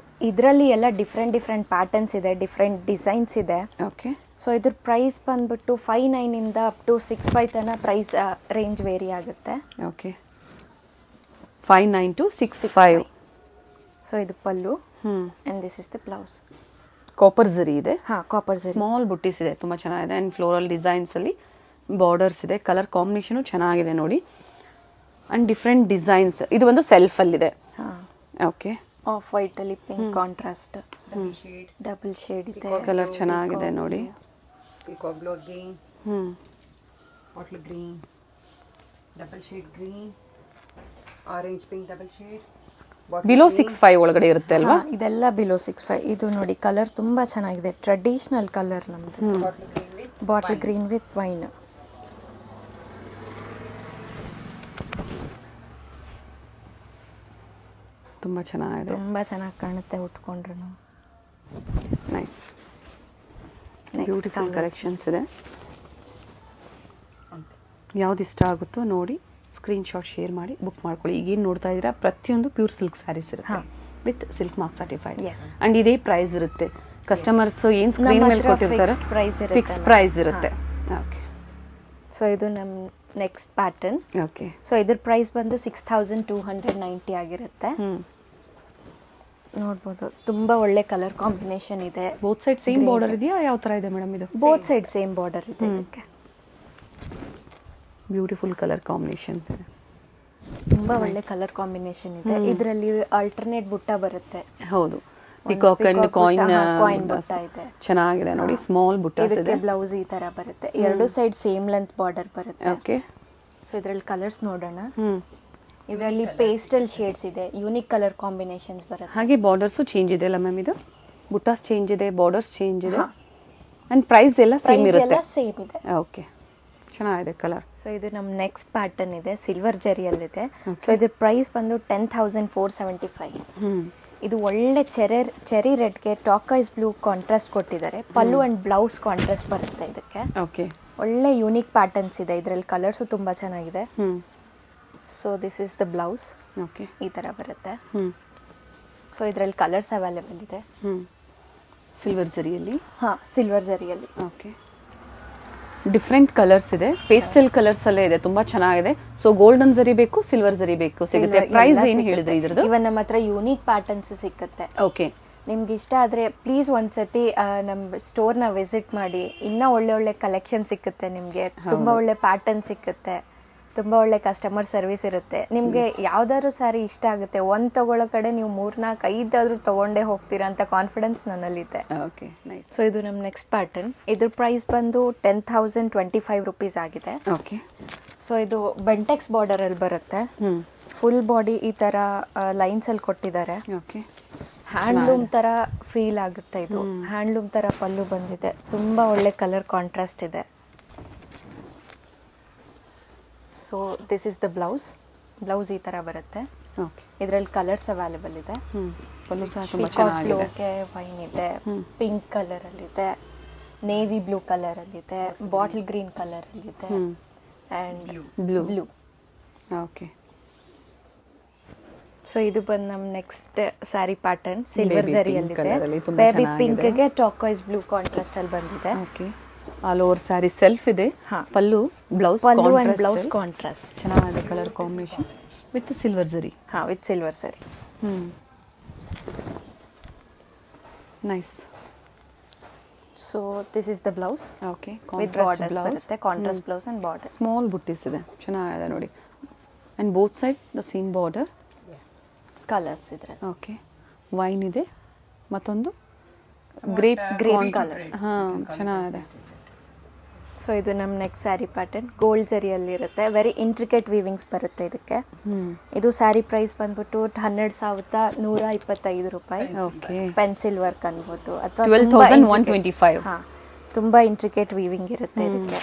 Speaker 2: ಇದರಲ್ಲಿ ಎಲ್ಲ ಡಿಫ್ರೆಂಟ್ ಪ್ಯಾಟರ್ನ್ಸ್ ಇದೆ, ಡಿಫ್ರೆಂಟ್ ಡಿಸೈನ್ಸ್ ಇದೆ.
Speaker 1: ಓಕೆ.
Speaker 2: ಸೊ ಇದ್ರ ಪ್ರೈಸ್ ಬಂದ್ಬಿಟ್ಟು 59 ಇಂದ ಅಪ್ ಟು 65 ತನಕ ಪ್ರೈಸ್ ರೇಂಜ್ ವೇರಿ ಆಗುತ್ತೆ.
Speaker 1: Okay, 59 to 65.
Speaker 2: ಸೊ ಇದು pallu and this is the blouse.
Speaker 1: Copper zari ಇದೆ.
Speaker 2: ಹಾಂ, ಕಾಪರ್ ಜರಿ.
Speaker 1: ಸ್ಮಾಲ್ ಬುಟ್ಟೀಸ್ ಇದೆ, ತುಂಬ ಚೆನ್ನಾಗಿದೆ. ಆ್ಯಂಡ್ ಫ್ಲೋರಲ್ ಡಿಸೈನ್ಸಲ್ಲಿ ಬಾರ್ಡರ್ಸ್ ಇದೆ. ಕಲರ್ ಕಾಂಬಿನೇಷನು ಚೆನ್ನಾಗಿದೆ ನೋಡಿ. And different designs. ಇದು ಒಂದು ಸೆಲ್ಫಲ್ಲಿದೆ.
Speaker 2: ಹಾಂ,
Speaker 1: ಓಕೆ.
Speaker 2: ಆಫ್ ವೈಟ್ ಅಲ್ಲಿ ಪಿಂಕ್ ಕಾಂಟ್ರಾಸ್ಟ್, ಡಬಲ್ ಶೇಡ್ ಇದೆ.
Speaker 1: ಕಲರ್ ಚೆನ್ನಾಗಿದೆ ನೋಡಿ.
Speaker 3: Peacock blue green, bottle green, double shade green, orange pink double shade.
Speaker 1: Below 65 ಒಳಗಡೆ ಇರುತ್ತೆ ಅಲ್ವಾ?
Speaker 2: ಇದೆಲ್ಲ ಬಿಲೋ 65. ಇದು ನೋಡಿ ಕಲರ್ ತುಂಬಾ ಚೆನ್ನಾಗಿದೆ, ಟ್ರೆಡಿಷನಲ್ ಕಲರ್ ನಮ್ದು. Bottle green with wine.
Speaker 1: ತುಂಬ ಚೆನ್ನಾಗಿದೆ,
Speaker 2: ತುಂಬಾ ಚೆನ್ನಾಗಿ ಕಾಣುತ್ತೆ ಉಟ್ಕೊಂಡ್ರು.
Speaker 1: ನೈಸ್, ಬ್ಯೂಟಿಫುಲ್ ಕಲೆಕ್ಷನ್ಸ್ ಇದೆ. ಯಾವ್ದು ಇಷ್ಟ ಆಗುತ್ತೋ ನೋಡಿ ಸ್ಕ್ರೀನ್ ಶಾಟ್ ಶೇರ್ ಮಾಡಿ ಬುಕ್ ಮಾಡ್ಕೊಳ್ಳಿ. ಈಗೇನು ನೋಡ್ತಾ ಇದ್ದೀರಾ ಪ್ರತಿಯೊಂದು ಪ್ಯೂರ್ ಸಿಲ್ಕ್ ಸ್ಯಾರೀಸ್ ಇರುತ್ತೆ with silk mark certified. And ಇದೇ ಪ್ರೈಸ್ ಇರುತ್ತೆ. ಕಸ್ಟಮರ್ಸ್ ಏನು ಸ್ಕ್ರೀನ್ ಮೇಲೆ ಕೊಟ್ಟಿರ್ತಾರೆ ಫಿಕ್ಸ್ ಪ್ರೈಸ್ ಇರುತ್ತೆ. ಓಕೆ.
Speaker 2: ಸೊ ಇದು ನಮ್ಮ ನೆಕ್ಸ್ಟ್ ಪ್ಯಾಟರ್ನ್.
Speaker 1: ಓಕೆ.
Speaker 2: ಸೊ ಇದ್ರ ಪ್ರೈಸ್ ಬಂದು 6290 ಆಗಿರುತ್ತೆ. ನೋಡ್ಬೋದು, ತುಂಬಾ ಒಳ್ಳೆ ಕಲರ್ ಕಾಂಬಿನೇಷನ್ ಇದೆ.
Speaker 1: ಬೋತ್ ಸೈಡ್ ಸೇಮ್ ಬಾರ್ಡರ್ ಇದೆಯಾ, ಯಾವ ತರ ಇದೆ ಮೇಡಮ್ ಇದು?
Speaker 2: ಬೋತ್ ಸೈಡ್ ಸೇಮ್ ಬಾರ್ಡರ್ ಇದೆ. ಇದಕ್ಕೆ
Speaker 1: ಬ್ಯೂಟಿಫುಲ್ ಕಲರ್ ಕಾಂಬಿನೇಷನ್ಸ್ ಇದೆ,
Speaker 2: ತುಂಬಾ ಒಳ್ಳೆ ಕಲರ್ ಕಾಂಬಿನೇಷನ್ ಇದೆ. ಇದರಲ್ಲಿ ಆಲ್ಟರ್ನೇಟ್ ಬುಟ್ಟ ಬರುತ್ತೆ.
Speaker 1: ಹೌದು, ಪಿಕಾಕ್ ಅಂಡ್ ಕಾಯಿನ್
Speaker 2: ಬುಟ್ಟ ಇದೆ,
Speaker 1: ಚೆನ್ನಾಗಿದೆ ನೋಡಿ. ಸ್ಮಾಲ್ ಬುಟ್ಟ ಇದೆ.
Speaker 2: ಇದಕ್ಕೆ ಬ್ಲೌಸ್ ಈ ತರ ಬರುತ್ತೆ, ಎರಡು ಸೈಡ್ ಸೇಮ್ ಲೆಂತ್ ಬಾರ್ಡರ್ ಬರುತ್ತೆ.
Speaker 1: ಓಕೆ.
Speaker 2: ಸೊ ಇದರಲ್ಲಿ ಕಲರ್ಸ್ ನೋಡೋಣ. ಇದರಲ್ಲಿ ಪೇಸ್ಟಲ್ ಶೇಡ್ಸ್ ಇದೆ, ಯೂನಿಕ್ ಕಲರ್ ಕಾಂಬಿನೇಷನ್ಸ್ ಬರುತ್ತೆ.
Speaker 1: ಹಾಗೆ ಬಾರ್ಡರ್ಸು ಚೇಂಜ್ ಇದೆ ಅಲ್ಲ ಮ್ಯಾಮ್? ಇದು ಬುಟ್ಟಾಸ್ ಚೇಂಜ್ ಇದೆ, ಬಾರ್ಡರ್ಸ್ ಚೇಂಜ್ ಇದೆ, ಅಂಡ್ ಪ್ರೈಸ್ ಎಲ್ಲ ಸೇಮ್ ಇರುತ್ತೆ.
Speaker 2: ಸೇಮ್ ಇದೆ.
Speaker 1: ಓಕೆ.
Speaker 4: ಚೆನ್ನಾಗಿದೆ ಕಲರ್.
Speaker 2: ಸೊ ಇದು ನಮ್ಮ ನೆಕ್ಸ್ಟ್ ಪ್ಯಾಟರ್ನ್ ಇದೆ, ಸಿಲ್ವರ್ ಜರಿಯಲ್ಲಿದೆ. ಸೊ ಇದ್ರ ಪ್ರೈಸ್ ಬಂದು 10,475. ಇದು ಒಳ್ಳೆ ಚೆರಿ ರೆಡ್ಗೆ ಟಾಕಾಯ್ಸ್ ಬ್ಲೂ ಕಾಂಟ್ರಾಸ್ಟ್ ಕೊಟ್ಟಿದ್ದಾರೆ. ಪಲ್ಲು ಆ್ಯಂಡ್ ಬ್ಲೌಸ್ ಕಾಂಟ್ರಾಸ್ಟ್ ಬರುತ್ತೆ ಇದಕ್ಕೆ.
Speaker 4: ಓಕೆ,
Speaker 2: ಒಳ್ಳೆ ಯೂನಿಕ್ ಪ್ಯಾಟರ್ನ್ಸ್ ಇದೆ ಇದರಲ್ಲಿ, ಕಲರ್ಸು ತುಂಬ ಚೆನ್ನಾಗಿದೆ. So this is the blouse.
Speaker 4: Okay,
Speaker 2: ಈ ಥರ ಬರುತ್ತೆ. ಸೊ ಇದರಲ್ಲಿ ಕಲರ್ಸ್ ಅವೈಲೇಬಲ್ ಇದೆ.
Speaker 4: ಸಿಲ್ವರ್ ಜರಿಯಲ್ಲಿ.
Speaker 2: ಹಾಂ, ಸಿಲ್ವರ್ ಜರಿಯಲ್ಲಿ.
Speaker 4: ಓಕೆ, ಡಿಫ್ರೆಂಟ್ ಕಲರ್ಸ್ ಇದೆ, ಪೇಸ್ಟಲ್ ಕಲರ್ಸ್ ಅಲ್ಲೇ ಇದೆ, ತುಂಬಾ ಚೆನ್ನಾಗಿದೆ. ಸೊ ಗೋಲ್ಡನ್ ಜರಿ ಬೇಕು, ಸಿಲ್ವರ್ ಜರಿ ಬೇಕು, ಸಿಗುತ್ತೆ. ಪ್ರೈಸ್ ಏನು ಹೇಳಿದ್ರಿ ಇದ್ರದ್ದು?
Speaker 2: ಇವನ್ ನಮ್ಮ ಹತ್ರ ಯೂನಿಕ್ ಪ್ಯಾಟರ್ನ್ಸ್ ಸಿಕ್ಕತ್ತೆ.
Speaker 4: ಓಕೆ,
Speaker 2: ನಿಮ್ಗೆ ಇಷ್ಟ ಆದರೆ ಪ್ಲೀಸ್ ಒಂದ್ಸತಿ ನಮ್ಮ ಸ್ಟೋರ್ನ ವಿಸಿಟ್ ಮಾಡಿ. ಇನ್ನೂ ಒಳ್ಳೆ ಒಳ್ಳೆ ಕಲೆಕ್ಷನ್ ಸಿಕ್ಕುತ್ತೆ ನಿಮಗೆ, ತುಂಬ ಒಳ್ಳೆ ಪ್ಯಾಟರ್ನ್ ಸಿಕ್ಕುತ್ತೆ, ತುಂಬ ಒಳ್ಳೆ ಕಸ್ಟಮರ್ ಸರ್ವಿಸ್ ಇರುತ್ತೆ. ನಿಮಗೆ ಯಾವ್ದಾದ್ರು ಸ್ಯಾರಿ ಇಷ್ಟ ಆಗುತ್ತೆ, ಒಂದು ತಗೊಳ್ಳೋ ಕಡೆ ನೀವು 3-4-5 ಆದರೂ ತೊಗೊಂಡೇ ಹೋಗ್ತೀರಾ ಅಂತ ಕಾನ್ಫಿಡೆನ್ಸ್ ನನ್ನಲ್ಲಿದೆ.
Speaker 4: Okay, nice.
Speaker 2: ಸೊ ಇದು ನಮ್ಮ ನೆಕ್ಸ್ಟ್ ಪ್ಯಾಟರ್ನ್. ಇದ್ರ ಪ್ರೈಸ್ ಬಂದು 10,025 ರುಪೀಸ್ ಆಗಿದೆ.
Speaker 4: ಓಕೆ,
Speaker 2: ಸೊ ಇದು ಬೆಂಟೆಕ್ಸ್ ಬಾರ್ಡರಲ್ಲಿ ಬರುತ್ತೆ. ಫುಲ್ ಬಾಡಿ ಈ ಥರ ಲೈನ್ಸಲ್ಲಿ ಕೊಟ್ಟಿದ್ದಾರೆ.
Speaker 4: ಓಕೆ,
Speaker 2: ಹ್ಯಾಂಡ್ಲೂಮ್ ಥರ ಫೀಲ್ ಆಗುತ್ತೆ. ಇದು ಹ್ಯಾಂಡ್ಲೂಮ್ ಥರ ಪಲ್ಲು ಬಂದಿದೆ, ತುಂಬ ಒಳ್ಳೆ ಕಲರ್ ಕಾಂಟ್ರಾಸ್ಟ್ ಇದೆ. So this is the blouse. Blouse ಈ ಥರ ಬರುತ್ತೆ.
Speaker 4: ಓಕೆ,
Speaker 2: ಇದರಲ್ಲಿ ಕಲರ್ಸ್ ಅವೈಲೇಬಲ್ ಇದೆ.
Speaker 4: ಪಲ್ಲು ಸಹ ತುಂಬಾ ಚೆನ್ನಾಗಿದೆ.
Speaker 2: ವೈನ್ ಇದೆ, ಪಿಂಕ್ ಕಲರಲ್ಲಿದೆ, ನೇವಿ ಬ್ಲೂ ಕಲರಲ್ಲಿದೆ, ಬಾಟಲ್ ಗ್ರೀನ್ ಕಲರಲ್ಲಿದೆ ಆ್ಯಂಡ್ ಬ್ಲೂ.
Speaker 4: ಓಕೆ,
Speaker 2: ಸೊ ಇದು ಬಂದು ನಮ್ಮ next saree pattern, silver
Speaker 4: Baby
Speaker 2: ಜರಿಯಲ್ಲಿದೆ.
Speaker 4: pink colour ಅಲ್ಲಿ ತುಂಬಾ
Speaker 2: ಬೇಬಿ
Speaker 4: ಚೆನ್ನಾಗಿದೆ.
Speaker 2: ಪಿಂಕ್ಗೆ ಟಾಕಾಯ್ಸ್ ಬ್ಲೂ ಕಾಂಟ್ರಾಸ್ಟ್ ಅಲ್ಲಿ ಬಂದಿದೆ.
Speaker 4: Okay, all over saree self ಇದೆ.
Speaker 2: ಹಾ.
Speaker 4: Pallu, blouse
Speaker 2: pallu and blouse contrast
Speaker 4: ಚೆನ್ನಾಗಿದೆ, colour combination with silver zari.
Speaker 2: ಹಾಂ, ವಿತ್ ಸಿಲ್ವರ್ ಸರಿ.
Speaker 4: Nice.
Speaker 2: So this is the blouse
Speaker 4: okay,
Speaker 2: with borders ಬರುತ್ತೆ. Contrast blouse and borders.
Speaker 4: Small ಬುಟ್ಟಿಸ್ ಇದೆ, ಚೆನ್ನಾಗಿದೆ ನೋಡಿ. And both side the same border.
Speaker 2: Colours ಇದ್ರಲ್ಲಿ.
Speaker 4: Okay, wine ಇದೆ, ಮತ್ತೊಂದು ಗ್ರೇಪ್
Speaker 2: ಗ್ರೀನ್ ಕಲರ್.
Speaker 4: ಹಾಂ, ಚೆನ್ನಾಗಿದೆ.
Speaker 2: ಸೊ ಇದು ನಮ್ಮ ನೆಕ್ಸ್ಟ್ ಸ್ಯಾರಿ ಪ್ಯಾಟರ್ನ್, ಗೋಲ್ಡ್ ಜರಿಯಲ್ಲಿ ಇರುತ್ತೆ. ವೆರಿ ಇಂಟ್ರಿಕೇಟ್ ವೀವಿಂಗ್ಸ್ ಬರುತ್ತೆ ಇದಕ್ಕೆ. ಇದು ಸ್ಯಾರಿ ಪ್ರೈಸ್ ಬಂದ್ಬಿಟ್ಟು 12,125 ರೂಪಾಯಿ.
Speaker 4: ಓಕೆ,
Speaker 2: ಪೆನ್ಸಿಲ್ ವರ್ಕ್ ಅನ್ಬೋದು ಅಥವಾ
Speaker 4: 12,125.
Speaker 2: ಹಾಂ, ತುಂಬ ಇಂಟ್ರಿಕೇಟ್ ವೀವಿಂಗ್ ಇರುತ್ತೆ ಇದಕ್ಕೆ.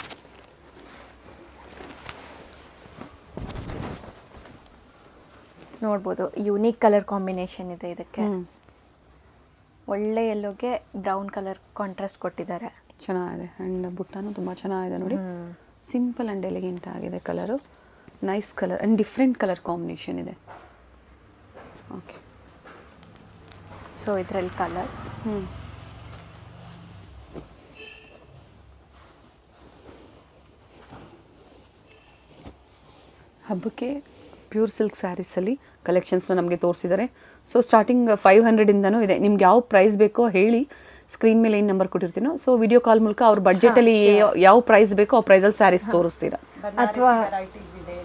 Speaker 2: ನೋಡ್ಬೋದು, ಯೂನಿಕ್ ಕಲರ್ ಕಾಂಬಿನೇಷನ್ ಇದೆ ಇದಕ್ಕೆ. ಒಳ್ಳೆ ಎಲ್ಲೋಗೆ ಬ್ರೌನ್ ಕಲರ್ ಕಾಂಟ್ರಾಸ್ಟ್ ಕೊಟ್ಟಿದ್ದಾರೆ.
Speaker 4: ಚೆನ್ನಾಗಿದೆ. ಆ್ಯಂಡ್ ಬುಟ್ಟಾನು ತುಂಬ ಚೆನ್ನಾಗಿದೆ ನೋಡಿ. ಸಿಂಪಲ್ ಆ್ಯಂಡ್ ಎಲಿಗೆಂಟ್ ಆಗಿದೆ colour. Nice colour and different colour combination ಇದೆ. ಓಕೆ,
Speaker 2: ಸೊ ಇದರಲ್ಲಿ ಕಲರ್ಸ್.
Speaker 4: ಹಬ್ಬಕ್ಕೆ ಪ್ಯೂರ್ ಸಿಲ್ಕ್ ಸ್ಯಾರೀಸಲ್ಲಿ ಕಲೆಕ್ಷನ್ಸ್ನ ನಮಗೆ ತೋರಿಸಿದ್ದಾರೆ. ಸೊ ಸ್ಟಾರ್ಟಿಂಗ್ 500ಇಂದನೂ ಇದೆ. ನಿಮ್ಗೆ ಯಾವ ಪ್ರೈಸ್ ಬೇಕೋ ಹೇಳಿ, ಸ್ಕ್ರೀನ್ ಮೇಲೆ ಏನು ನಂಬರ್ ಕೊಟ್ಟಿರ್ತೀನೋ, ಸೊ ವಿಡಿಯೋ ಕಾಲ್ ಮೂಲಕ ಅವ್ರ ಬಡ್ಜೆಟಲ್ಲಿ ಯಾವ ಪ್ರೈಸ್ ಬೇಕೋ ಆ ಪ್ರೈಸಲ್ಲಿ ಸ್ಯಾರೀಸ್ ತೋರಿಸ್ತೀರಾ.
Speaker 2: ಅಥವಾ
Speaker 3: ವೆರೈಟೀಸ್ ಇದೆ,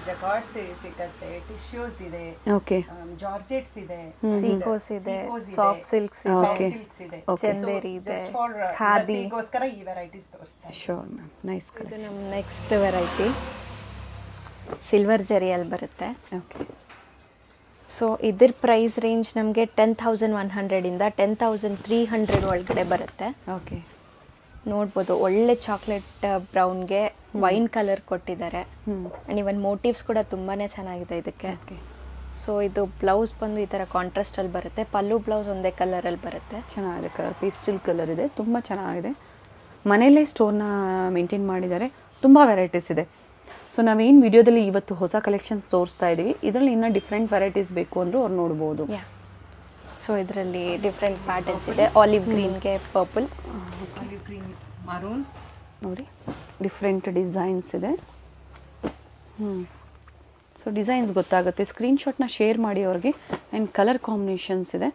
Speaker 3: ಜಕಾರ್ಡ್ಸ್ ಸಿಗುತ್ತೆ, ಟಿಶ್ಯೂಸ್ ಇದೆ,
Speaker 4: ಓಕೆ,
Speaker 3: ಜಾರ್ಜೆಟ್ಸ್ ಇದೆ,
Speaker 2: ಸೀಕೋಸ್ ಇದೆ, ಸಾಫ್ಟ್ ಸಿಲ್ಕ್ಸ್ ಇದೆ, ಚಂದೇರಿ ಇದೆ, ಖಾದಿ.
Speaker 3: ಗೋಸ್ಕರ ಈ ವೆರೈಟೀಸ್ ತೋರಿಸ್ತಾರೆ.
Speaker 4: Sure ma'am, nice colour.
Speaker 2: ಇದು ನಮ್ಮ ನೆಕ್ಸ್ಟ್ ವೆರೈಟಿ ಸಿಲ್ವರ್ ಜರಿಯಲ್ಲಿ ಬರುತ್ತೆ.
Speaker 4: ಓಕೆ,
Speaker 2: ಸೊ ಇದ್ರ ಪ್ರೈಸ್ ರೇಂಜ್ ನಮಗೆ 10,100ಇಂದ 10,300 ಒಳಗಡೆ ಬರುತ್ತೆ.
Speaker 4: ಓಕೆ,
Speaker 2: ನೋಡ್ಬೋದು, ಒಳ್ಳೆ ಚಾಕ್ಲೇಟ್ ಬ್ರೌನ್ಗೆ ವೈನ್ ಕಲರ್ ಕೊಟ್ಟಿದ್ದಾರೆ. ಆ್ಯಂಡ್ ಇವನ್ ಮೋಟಿವ್ಸ್ ಕೂಡ ತುಂಬಾ ಚೆನ್ನಾಗಿದೆ ಇದಕ್ಕೆ.
Speaker 4: ಓಕೆ,
Speaker 2: ಸೊ ಇದು ಬ್ಲೌಸ್ ಬಂದು ಈ ಥರ ಕಾಂಟ್ರಾಸ್ಟಲ್ಲಿ ಬರುತ್ತೆ. ಪಲ್ಲು ಬ್ಲೌಸ್ ಒಂದೇ ಕಲರಲ್ಲಿ ಬರುತ್ತೆ.
Speaker 4: ಚೆನ್ನಾಗಿದೆ ಕಲರ್, ಪೇಸ್ಟಲ್ ಕಲರ್ ಇದೆ, ತುಂಬ ಚೆನ್ನಾಗಿದೆ. ಮನೆಯಲ್ಲೇ ಸ್ಟೋರ್ನ ಮೇಂಟೈನ್ ಮಾಡಿದ್ದಾರೆ. ತುಂಬ ವೆರೈಟೀಸ್ ಇದೆ. ಸೊ ನಾವೇನು ವಿಡಿಯೋದಲ್ಲಿ ಇವತ್ತು ಹೊಸ ಕಲೆಕ್ಷನ್ಸ್ ತೋರಿಸ್ತಾ ಇದ್ದೀವಿ, ಇದರಲ್ಲಿ ಇನ್ನೂ ಡಿಫ್ರೆಂಟ್ ವೆರೈಟೀಸ್ ಬೇಕು ಅಂದರೂ ಅವ್ರು ನೋಡ್ಬೋದು.
Speaker 2: ಸೊ ಇದರಲ್ಲಿ ಡಿಫ್ರೆಂಟ್ ಪ್ಯಾಟರ್ನ್ಸ್ ಇದೆ. ಆಲಿವ್ ಗ್ರೀನ್ಗೆ ಪರ್ಪಲ್,
Speaker 3: ಆಲಿವ್ ಗ್ರೀನ್, ಮರೂನ್
Speaker 4: ನೋಡಿ, ಡಿಫ್ರೆಂಟ್ ಡಿಸೈನ್ಸ್ ಇದೆ. ಸೊ ಡಿಸೈನ್ಸ್ ಗೊತ್ತಾಗುತ್ತೆ. ಸ್ಕ್ರೀನ್ಶಾಟ್ನ ಶೇರ್ ಮಾಡಿ ಅವ್ರಿಗೆ. ಆ್ಯಂಡ್ ಕಲರ್ ಕಾಂಬಿನೇಷನ್ಸ್ ಇದೆ.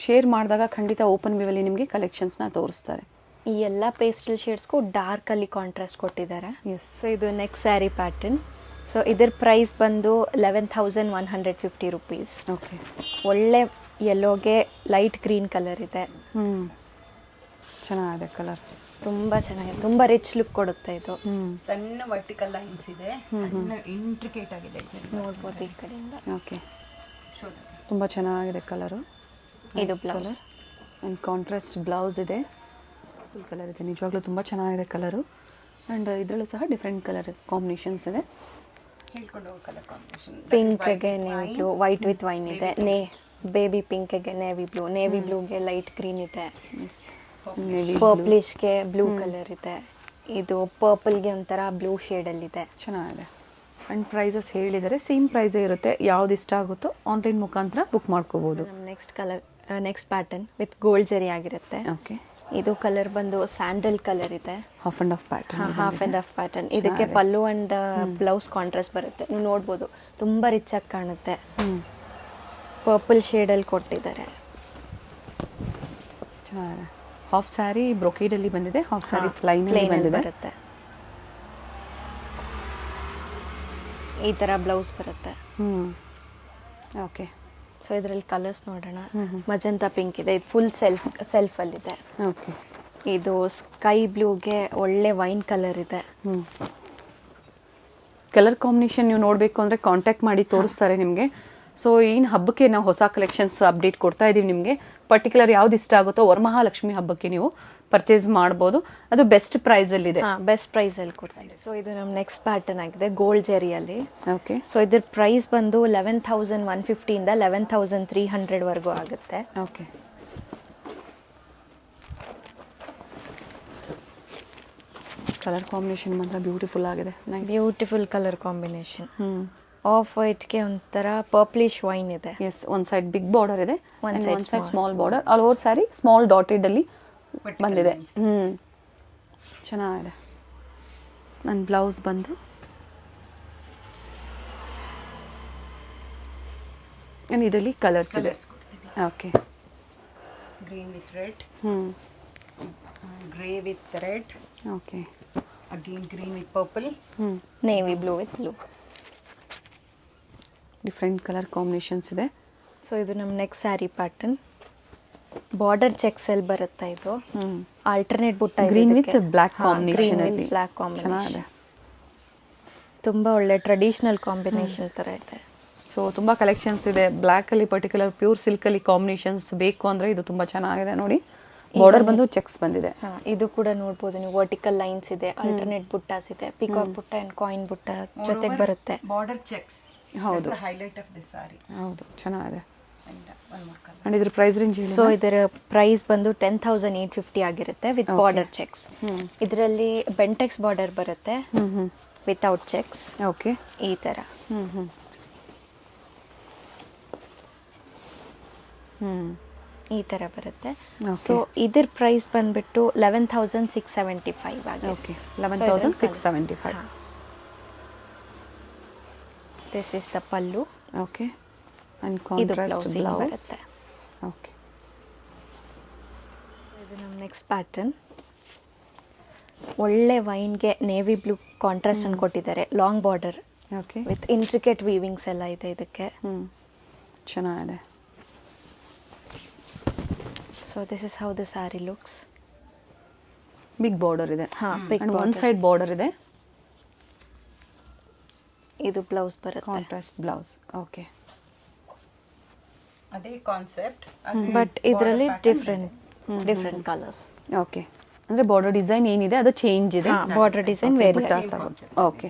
Speaker 4: ಶೇರ್ ಮಾಡಿದಾಗ ಖಂಡಿತ ಓಪನ್ ವ್ಯೂವಲ್ಲಿ ನಿಮಗೆ ಕಲೆಕ್ಷನ್ಸ್ನ ತೋರಿಸ್ತಾರೆ.
Speaker 2: ಈ ಎಲ್ಲ ಪೇಸ್ಟಲ್ ಶೇಡ್ಸ್ಗೂ ಡಾರ್ಕಲ್ಲಿ ಕಾಂಟ್ರಾಸ್ಟ್ ಕೊಟ್ಟಿದ್ದಾರೆ.
Speaker 4: ಎಸ್.
Speaker 2: ಸೊ ಇದು ನೆಕ್ಸ್ಟ್ ಸ್ಯಾರಿ ಪ್ಯಾಟರ್ನ್. ಸೊ ಇದರ ಪ್ರೈಸ್ ಬಂದು 11,150 ರುಪೀಸ್.
Speaker 4: ಓಕೆ,
Speaker 2: ಒಳ್ಳೆ ಯೆಲ್ಲೋಗೆ ಲೈಟ್ ಗ್ರೀನ್ ಕಲರ್ ಇದೆ.
Speaker 4: ಚೆನ್ನಾಗಿದೆ ಕಲರ್,
Speaker 2: ತುಂಬ ಚೆನ್ನಾಗಿದೆ, ತುಂಬ ರಿಚ್ ಲುಕ್ ಕೊಡುತ್ತೆ ಇದು.
Speaker 3: ಸಣ್ಣ ವರ್ಟಿಕಲ್ ಲೈನ್ಸ್ ಇದೆ, ಸಣ್ಣ ಇಂಟ್ರಿಕೇಟ್ ಆಗಿದೆ.
Speaker 2: ನೋಡ್ಬೋದು ಈ ಕಡೆಯಿಂದ.
Speaker 4: ಓಕೆ, ತುಂಬ ಚೆನ್ನಾಗಿದೆ ಕಲರು.
Speaker 2: ಇದು ಬ್ಲೌಸ್
Speaker 4: ಆ್ಯಂಡ್ ಕಾಂಟ್ರಾಸ್ಟ್ ಬ್ಲೌಸ್ ಇದೆ. ಫುಲ್ ಕಲರ್ ಇದೆ, ನಿಜವಾಗ್ಲೂ ತುಂಬ ಚೆನ್ನಾಗಿದೆ ಕಲರು. ಆ್ಯಂಡ್ ಇದರಲ್ಲೂ ಸಹ ಡಿಫ್ರೆಂಟ್ ಕಲರ್ ಕಾಂಬಿನೇಷನ್ಸ್ ಇದೆ.
Speaker 3: ಹೇಳ್ಕೊಂಡು ಹೋಗೋ ಕಲರ್ ಕಾಂಬಿನೇಷನ್.
Speaker 2: ಪಿಂಕ್ಗೆ navy blue, white with wine ಇದೆ. ಬೇಬಿ ಪಿಂಕ್ಗೆ ನೇವಿ ಬ್ಲೂ, ನೇವಿ ಬ್ಲೂಗೆ ಲೈಟ್ ಗ್ರೀನ್ ಇದೆ. ಪರ್ಪ್ಲಿಶ್ಗೆ ಬ್ಲೂ ಕಲರ್ ಇದೆ. ಇದು ಪರ್ಪಲ್ಗೆ ಒಂಥರ ಬ್ಲೂ ಶೇಡಲ್ಲಿದೆ.
Speaker 4: ಚೆನ್ನಾಗಿದೆ. ಆ್ಯಂಡ್ ಪ್ರೈಸಸ್ ಹೇಳಿದರೆ ಸೇಮ್ ಪ್ರೈಸೇ ಇರುತ್ತೆ. ಯಾವ್ದು ಇಷ್ಟ ಆಗುತ್ತೋ ಆನ್ಲೈನ್ ಮುಖಾಂತರ ಬುಕ್ ಮಾಡ್ಕೋಬೋದು.
Speaker 2: ನೆಕ್ಸ್ಟ್ ಪ್ಯಾಟರ್ನ್ ವಿತ್ ಗೋಲ್ಡ್ ಜರಿ ಆಗಿರುತ್ತೆ.
Speaker 4: ಓಕೆ.
Speaker 2: ಇದು ಕಲರ್ ಬಂದು ಸ್ಯಾಂಡಲ್ ಕಲರ್ ಇದೆ.
Speaker 4: Half and half pattern.
Speaker 2: Half and half pattern. ಇದಕ್ಕೆ ಪಲ್ಲು ಆ್ಯಂಡ್ ಬ್ಲೌಸ್ ಕಾಂಟ್ರಾಸ್ಟ್ ಬರುತ್ತೆ. ನೀವು ನೋಡ್ಬೋದು, ತುಂಬ ರಿಚ್ ಆಗಿ ಕಾಣುತ್ತೆ. ಪರ್ಪಲ್ ಶೇಡಲ್ಲಿ ಕೊಟ್ಟಿದ್ದಾರೆ.
Speaker 4: ಚೆನ್ನಾಗಿದೆ. ಹಾಫ್ ಸ್ಯಾರಿ ಬ್ರೊಕೇಡಲ್ಲಿ ಬಂದಿದೆ, ಹಾಫ್ ಸ್ಯಾರಿ ಪ್ಲೈನ್ ಬಂದಿದೆ.
Speaker 2: ಬರುತ್ತೆ. ಈ ಥರ ಬ್ಲೌಸ್ ಬರುತ್ತೆ.
Speaker 4: ಓಕೆ.
Speaker 2: ಸೊ ಇದರಲ್ಲಿ ಕಲರ್ಸ್ ನೋಡೋಣ. ಮಜಂತಾ ಪಿಂಕ್ ಇದೆ. ಇದು ಫುಲ್ ಸೆಲ್ಫಲ್ಲಿದೆ.
Speaker 4: ಓಕೆ.
Speaker 2: ಇದು ಸ್ಕೈ ಬ್ಲೂಗೆ ಒಳ್ಳೆ ವೈನ್ ಕಲರ್ ಇದೆ.
Speaker 4: ಕಲರ್ ಕಾಂಬಿನೇಷನ್ ನೀವು ನೋಡಬೇಕು ಅಂದರೆ ಕಾಂಟ್ಯಾಕ್ಟ್ ಮಾಡಿ ತೋರಿಸ್ತಾರೆ ನಿಮಗೆ. ಸೊ ಏನು ಹಬ್ಬಕ್ಕೆ ನಾವು ಹೊಸ ಕಲೆಕ್ಷನ್ಸ್ ಅಪ್ಡೇಟ್ ಕೊಡ್ತಾ ಇದ್ದೀವಿ ನಿಮಗೆ. ಪರ್ಟಿಕ್ಯುಲರ್ ಯಾವ್ದು ಇಷ್ಟ ಆಗುತ್ತೋ ವರಮಹಾಲಕ್ಷ್ಮಿ ಹಬ್ಬಕ್ಕೆ ನೀವು ಪರ್ಚೇಸ್ ಮಾಡ್ಬೋದು. ಅದು ಬೆಸ್ಟ್ ಪ್ರೈಸಲ್ಲಿದೆ.
Speaker 2: ಬೆಸ್ಟ್ ಪ್ರೈಸಲ್ಲಿ ಕೊಡ್ತೀನಿ. ಸೊ ಇದು ನಮ್ಮ ನೆಕ್ಸ್ಟ್ ಪ್ಯಾಟರ್ನ್ ಆಗಿದೆ ಗೋಲ್ಡ್ ಜೆರಿಯಲ್ಲಿ.
Speaker 4: ಓಕೆ.
Speaker 2: ಸೊ ಇದ್ರ ಪ್ರೈಸ್ ಬಂದು 11,150 ಇಂದ 11,300 ವರೆಗೂ ಆಗುತ್ತೆ.
Speaker 4: ಓಕೆ. ಕಲರ್ ಕಾಂಬಿನೇಷನ್ ಮಾತ್ರ ಬ್ಯೂಟಿಫುಲ್ ಆಗಿದೆ.
Speaker 2: Beautiful colour combination. ಆಫ್ ವೈಟ್ಗೆ ಒಂಥರ ಪರ್ಪ್ಲಿಶ್ ವೈನ್ ಇದೆ.
Speaker 4: ಎಸ್, ಒಂದು ಸೈಡ್ ಬಿಗ್ ಬಾರ್ಡರ್ ಇದೆ, one side small border. All over sari small dotted ಅಲ್ಲಿ ಬಂದಿದೆ. ಚೆನ್ನಾಗಿದೆ. ನನ್ನ ಬ್ಲೌಸ್ ಬಂದು ಇದರಲ್ಲಿ ಕಲರ್ಸ್ ಇದೆ. Okay.
Speaker 3: Green with red, grey with red,
Speaker 4: okay.
Speaker 3: Again green with purple,
Speaker 2: navy blue with blue.
Speaker 4: Different colour combinations ಇದೆ.
Speaker 2: So ಇದು ನಮ್ಮ next saree pattern. Border cheques ಅಲ್ಲಿ ಬರುತ್ತೆ. ಇದು ಆಲ್ಟರ್ನೇಟ್ ಬುಟ್ಟ
Speaker 4: ಗ್ರೀನ್ ವಿತ್ ಬ್ಲ್ಯಾಕ್ ಕಾಂಬಿನೇಷನ್ ಅಲ್ಲಿ.
Speaker 2: Black combination ತುಂಬಾ ಒಳ್ಳೆ ಟ್ರೆಡಿಷನಲ್ ಕಾಂಬಿನೇಷನ್ ತರ ಇದೆ.
Speaker 4: ಸೊ ತುಂಬಾ ಕಲೆಕ್ಷನ್ಸ್ ಇದೆ. ಬ್ಲ್ಯಾಕ್ ಅಲ್ಲಿ ಪರ್ಟಿಕ್ಯುಲರ್ ಪ್ಯೂರ್ ಸಿಲ್ಕ್ ಅಲ್ಲಿ ಕಾಂಬಿನೇಷನ್ಸ್ ಬೇಕು ಅಂದ್ರೆ ಇದು ತುಂಬಾ ಚೆನ್ನಾಗಿದೆ ನೋಡಿ. ಬಾರ್ಡರ್ ಬಂದು ಚೆಕ್ಸ್ ಬಂದಿದೆ.
Speaker 2: ಇದು ಕೂಡ ನೋಡಬಹುದು ನೀವು. ವರ್ಟಿಕಲ್ ಲೈನ್ಸ್ ಇದೆ, ಆಲ್ಟರ್ನೇಟ್ ಬುಟ್ಟಾಸ್ ಇದೆ, ಪಿಕಾಕ್ ಬುಟ್ಟ ಅಂಡ್ ಕಾಯಿನ್ ಬುಟ್ಟ ಜೊತೆಗೆ ಬರುತ್ತೆ.
Speaker 3: Border cheques.
Speaker 4: ಹೌದು,
Speaker 3: ಹೈಲೈಟ್ ಆಫ್ ದಿಸ್ ಸಾರಿ.
Speaker 4: ಹೌದು, ಚೆನ್ನಾಗಿದೆ. ಅಂಡ್ ಇದರ ಪ್ರೈಸ್ ರೇಂಜ್ ಹೇಳಿ.
Speaker 2: ಸೊ ಇದರ ಪ್ರೈಸ್ ಬಂದು 10,850 ಆಗಿರುತ್ತೆ ವಿತ್ ಬಾರ್ಡರ್ ಚೆಕ್ಸ್. ಇದರಲ್ಲಿ ಬೆಂಟೆಕ್ಸ್ ಬಾರ್ಡರ್ ಬರುತ್ತೆ ವಿತೌಟ್ ಚೆಕ್ಸ್.
Speaker 4: ಓಕೆ.
Speaker 2: ಈ ತರ ಈ ತರ ಬರುತ್ತೆ. ಸೊ ಇದ್ರ ಪ್ರೈಸ್ ಬಂದ್ಬಿಟ್ಟು 11,675 ಆಗಿದೆ.
Speaker 4: Okay. 11,675.
Speaker 2: This is the pallu.
Speaker 4: Okay. And contrast blouse
Speaker 2: ಬರುತ್ತೆ.
Speaker 4: ಓಕೆ.
Speaker 2: ಇದು ನಮ್ಮ ನೆಕ್ಸ್ಟ್ ಪ್ಯಾಟರ್ನ್. ಒಳ್ಳೆ ವೈನ್ಗೆ ನೇವಿ ಬ್ಲೂ ಕಾಂಟ್ರಾಸ್ಟ್ ಅನ್ನು ಕೊಟ್ಟಿದ್ದಾರೆ. Long border
Speaker 4: okay
Speaker 2: with intricate weavings ಎಲ್ಲ ಇದೆ ಇದಕ್ಕೆ.
Speaker 4: ಚೆನ್ನಾಗಿದೆ.
Speaker 2: So this is how the sari looks.
Speaker 4: Big border ಇದೆ.
Speaker 2: ಬಿಗ್
Speaker 4: ಒನ್ ಸೈಡ್ ಬಾರ್ಡರ್ ಇದೆ.
Speaker 2: ಇದು ಬ್ಲೌಸ್ ಬರುತ್ತೆ,
Speaker 4: ಕಾಂಟ್ರಾಸ್ಟ್ ಬ್ಲೌಸ್. ಓಕೆ.
Speaker 3: ಅದೇ ಕಾನ್ಸೆಪ್ಟ್
Speaker 2: ಬಟ್ ಇದರಲ್ಲಿ ಡಿಫ್ರೆಂಟ್ ಕಲರ್ಸ್.
Speaker 4: ಓಕೆ. ಅಂದ್ರೆ ಬಾರ್ಡರ್ ಡಿಸೈನ್ ಏನಿದೆ ಅದು ಚೇಂಜ್ ಇದೆ.
Speaker 2: Border design vary.
Speaker 4: Okay.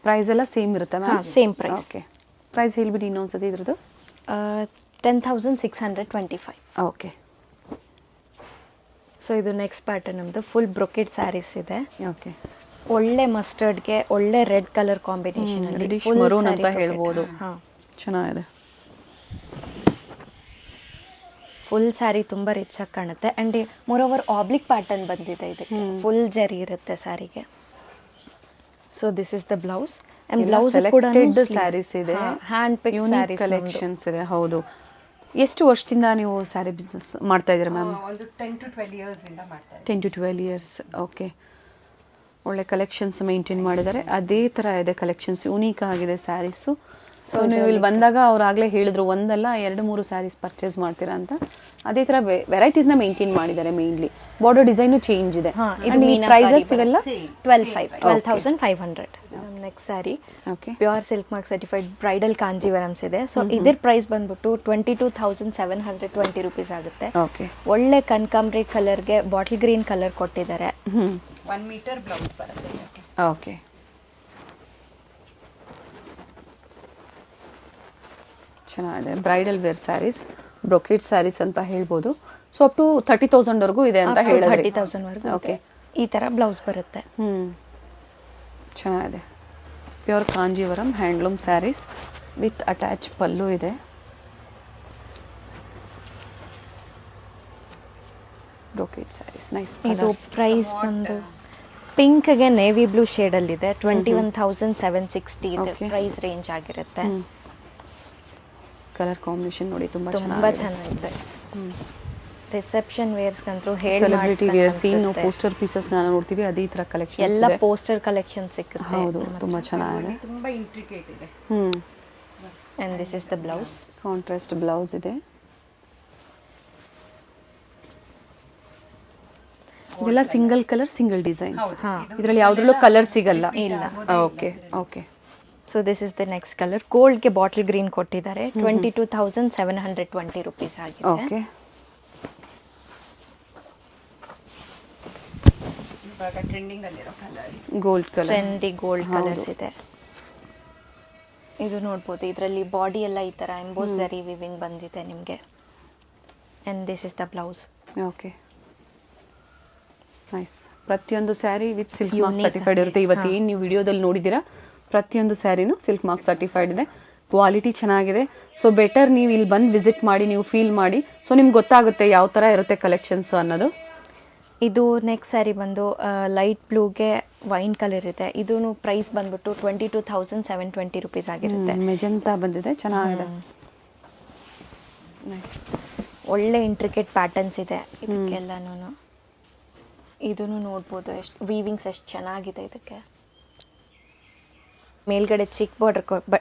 Speaker 4: Price ಎಲ್ಲ ಸೇಮ್ ಇರುತ್ತೆ ma'am?
Speaker 2: Same price.
Speaker 4: Okay. Price ಹೇಳ್ಬಿಡಿ ಇನ್ನೊಂದ್ಸತಿ ಇದ್ರದ್ದು.
Speaker 2: 10,625.
Speaker 4: ಓಕೆ.
Speaker 2: ಸೊ ಇದು ನೆಕ್ಸ್ಟ್ ಪ್ಯಾಟರ್ನ್ ನಮ್ಮದು ಫುಲ್ ಬ್ರೊಕೆಟ್ ಸ್ಯಾರೀಸ್ ಇದೆ.
Speaker 4: ಓಕೆ.
Speaker 2: ಒಳ್ಳೆ ಮಸ್ಟರ್ಡ್ಗೆ ಒಳ್ಳೆ ರೆಡ್ ಕಲರ್ ಕಾಂಬಿನೇಷನ್ ಅಲ್ಲಿ
Speaker 4: ರೆಡಿಶ್ ಮರೂನ್ ಅಂತ ಹೇಳ್ಬೋದು. ಚೆನ್ನಾಗಿದೆ.
Speaker 2: ಫುಲ್ ಸ್ಯಾರಿ ತುಂಬಾ ರಿಚ್ ಆಗಿ ಕಾಣುತ್ತೆ. And moreover oblique pattern ಬಂದಿದೆ ಇದಕ್ಕೆ. ಫುಲ್ ಜರಿ ಇರುತ್ತೆ ಸ್ಯಾರಿಗೆ. So this is the blouse. And blouse ಕೂಡ
Speaker 4: ಸ್ಯಾರೀಸ್ ಇದೆ,
Speaker 2: ಹ್ಯಾಂಡ್ ಪಿಕ್ ಸ್ಯಾರೀಸ್
Speaker 4: ಕಲೆಕ್ಷನ್ಸ್ ಇದೆ. ಹೌದು. ಎಷ್ಟು ವರ್ಷದಿಂದ ನೀವು ಸ್ಯಾರಿ ಬಿಸ್ನೆಸ್ ಮಾಡ್ತಾ ಇದ್ದೀರಾ ಮ್ಯಾಮ್?
Speaker 3: ಒಂದು 10 to 12 years ಇಂದ ಮಾಡ್ತಾ ಇದ್ದೀನಿ.
Speaker 4: 10 to 12 years. ಓಕೆ. ಒಳ್ಳೆ ಕಲೆಕ್ಷನ್ಸ್ ಮೇಂಟೈನ್ ಮಾಡಿದ್ದಾರೆ. ಅದೇ ಥರ ಇದೆ ಕಲೆಕ್ಷನ್ಸ್, ಯುನೀಕ್ ಆಗಿದೆ ಸ್ಯಾರೀಸು. ಸೊ ನೀವು ಇಲ್ಲಿ ಬಂದಾಗ ಅವ್ರು ಆಗಲೇ ಹೇಳಿದ್ರು ಒಂದಲ್ಲ 2-3 ಸ್ಯಾರೀಸ್ ಪರ್ಚೇಸ್ ಮಾಡ್ತೀರಾ ಅಂತ. ಅದೇ ಥರ ವೆರೈಟೀಸ್ನ ಮೇಂಟೈನ್ ಮಾಡಿದ್ದಾರೆ. ಮೇನ್ಲಿ ಬಾರ್ಡರ್ ಡಿಸೈನು ಚೇಂಜ್ ಇದೆ. ಪ್ರೈಸಸ್ ಇವೆಲ್ಲ
Speaker 2: 12,500. Next saree
Speaker 4: okay.
Speaker 2: Pure silk mark certified bridal Kanjeevarams ಇದೆ. ಸೊ ಇದ್ರ ಪ್ರೈಸ್ ಬಂದ್ಬಿಟ್ಟು 22,720 ರೂಪೀಸ್ ಆಗುತ್ತೆ.
Speaker 4: ಓಕೆ.
Speaker 2: ಒಳ್ಳೆ ಕನಕಾಂಬರಿ ಕಲರ್ಗೆ ಬಾಟಲ್ ಗ್ರೀನ್ ಕಲರ್ ಕೊಟ್ಟಿದ್ದಾರೆ.
Speaker 3: 1 ಮೀಟರ್ ಬ್ಲೌಸ್ ಬರುತ್ತೆ ಇದಕ್ಕೆ.
Speaker 4: ಓಕೆ, ಚೆನ್ನಾಗಿದೆ. Bridal wear saris, brocade saris ಅಂತ ಹೇಳ್ಬೋದು. ಸೊ ಅಪ್ ಟು 30,000 ಇದೆ ಅಂತ ಹೇಳಿದ್ರಿ.
Speaker 2: 30,000
Speaker 4: ಓಕೆ,
Speaker 2: ಈ ತರ ಬ್ಲೌಸ್ ಬರುತ್ತೆ.
Speaker 4: ಚೆನ್ನಾಗಿದೆ. Pure Kanjeevaram handloom sarees with attach pallu ಇದೆ. Brocade sarees nice.
Speaker 2: ಇದು ಪ್ರೈಸ್ ಬಂದು ಪಿಂಕ್ಗೆ ನೇವಿ ಬ್ಲೂ ಶೇಡಲ್ಲಿದೆ. 21,760 ಇದೆ ಪ್ರೈಸ್ ರೇಂಜ್ ಆಗಿರುತ್ತೆ.
Speaker 4: ಕಲರ್ ಕಾಂಬಿನೇಷನ್ ನೋಡಿ ತುಂಬಾ
Speaker 2: ತುಂಬಾ ಚೆನ್ನಾಗಿದೆ. ರಿಸೆಪ್ಷನ್ ವೇರ್ಸ್ಗಂತೂ
Speaker 4: celebrity wear seen poster pieces ನಾನು ನೋಡ್ತೀವಿ, ಅದೇ ತರ ಕಲೆಕ್ಷನ್
Speaker 2: ಎಲ್ಲ ಪೋಸ್ಟರ್ ಕಲೆಕ್ಷನ್ ಸಿಗುತ್ತೆ.
Speaker 4: ಹೌದು, ತುಂಬಾ ಚೆನ್ನಾಗಿದೆ.
Speaker 3: ತುಂಬಾ ಇಂಟ್ರಿಕೇಟ್ ಇದೆ.
Speaker 2: And this is the blouse.
Speaker 4: Contrast blouse ಇದೆ. ಇದೆಲ್ಲ ಸಿಂಗಲ್ ಕಲರ್ ಸಿಂಗಲ್ ಡಿಸೈನ್ಸ್. ಇದರಲ್ಲಿ ಯಾವ್ದ್ರಲ್ಲೂ ಕಲರ್ ಸಿಗಲ್ಲ.
Speaker 2: ಇಲ್ಲ.
Speaker 4: Okay okay.
Speaker 2: So this is the next colour. ಗೋಲ್ಡ್ಗೆ ಬಾಟಲ್ ಗ್ರೀನ್ ಕೊಟ್ಟಿದ್ದಾರೆ. 22,720 rupees ಆಗಿದೆ.
Speaker 4: ಓಕೆ,
Speaker 3: ಇವಾಗ ಟ್ರೆಂಡಿಂಗ್ ಅಲ್ಲಿರೋ colour
Speaker 4: gold colour,
Speaker 2: trendy gold colours ಇದೆ. ಇದು ನೋಡ್ಬೋದು, ಇದರಲ್ಲಿ ಬಾಡಿ ಎಲ್ಲ ಈ ತರ ಎಂಬೋಸರಿ ವಿವಿಂಗ್ ಬಂದಿದೆ ನಿಮಗೆ. And this is the blouse.
Speaker 4: Okay nice. ಪ್ರತಿಯೊಂದು saree with silk mark certified ಇರುತ್ತೆ. ಇವತ್ತು ಏನು ನೀವು ವಿಡಿಯೋದಲ್ಲಿ ನೋಡಿದ್ದೀರಾ ಪ್ರತಿಯೊಂದು ಸ್ಯಾರಿನೂ ಸಿಲ್ಕ್ ಮಾರ್ಕ್ ಸರ್ಟಿಫೈಡ್ ಇದೆ. ಕ್ವಾಲಿಟಿ ಚೆನ್ನಾಗಿದೆ. ಸೊ ಬೆಟರ್ ನೀವು ಇಲ್ಲಿ ಬಂದು ವಿಸಿಟ್ ಮಾಡಿ, ನೀವು ಫೀಲ್ ಮಾಡಿ, ಸೊ ನಿಮ್ಗೆ ಗೊತ್ತಾಗುತ್ತೆ ಯಾವ ಥರ ಇರುತ್ತೆ ಕಲೆಕ್ಷನ್ಸ್ ಅನ್ನೋದು.
Speaker 2: ಇದು ನೆಕ್ಸ್ಟ್ ಸ್ಯಾರಿ ಬಂದು ಲೈಟ್ ಬ್ಲೂಗೆ ವೈನ್ ಕಲರ್ ಇದೆ. ಇದು ಪ್ರೈಸ್ ಬಂದ್ಬಿಟ್ಟು 22,720 rupees ಆಗಿರುತ್ತೆ.
Speaker 4: ಮೆಜೆಂಟಾ ಬಂದಿದೆ, ಚೆನ್ನಾಗಿದೆ. ನೈಸ್.
Speaker 2: ಒಳ್ಳೆ ಇಂಟ್ರಿಕೇಟ್ ಪ್ಯಾಟರ್ನ್ಸ್ ಇದೆ ಇದಕ್ಕೆಲ್ಲನೂ. ಇದನ್ನು ನೋಡ್ಬೋದು, ಎಷ್ಟು ವೀವಿಂಗ್ಸ್ ಎಷ್ಟು ಚೆನ್ನಾಗಿದೆ ಇದಕ್ಕೆ. ಮೇಲ್ಗಡೆ ಚಿಕ್ ಬಾರ್ಡರ್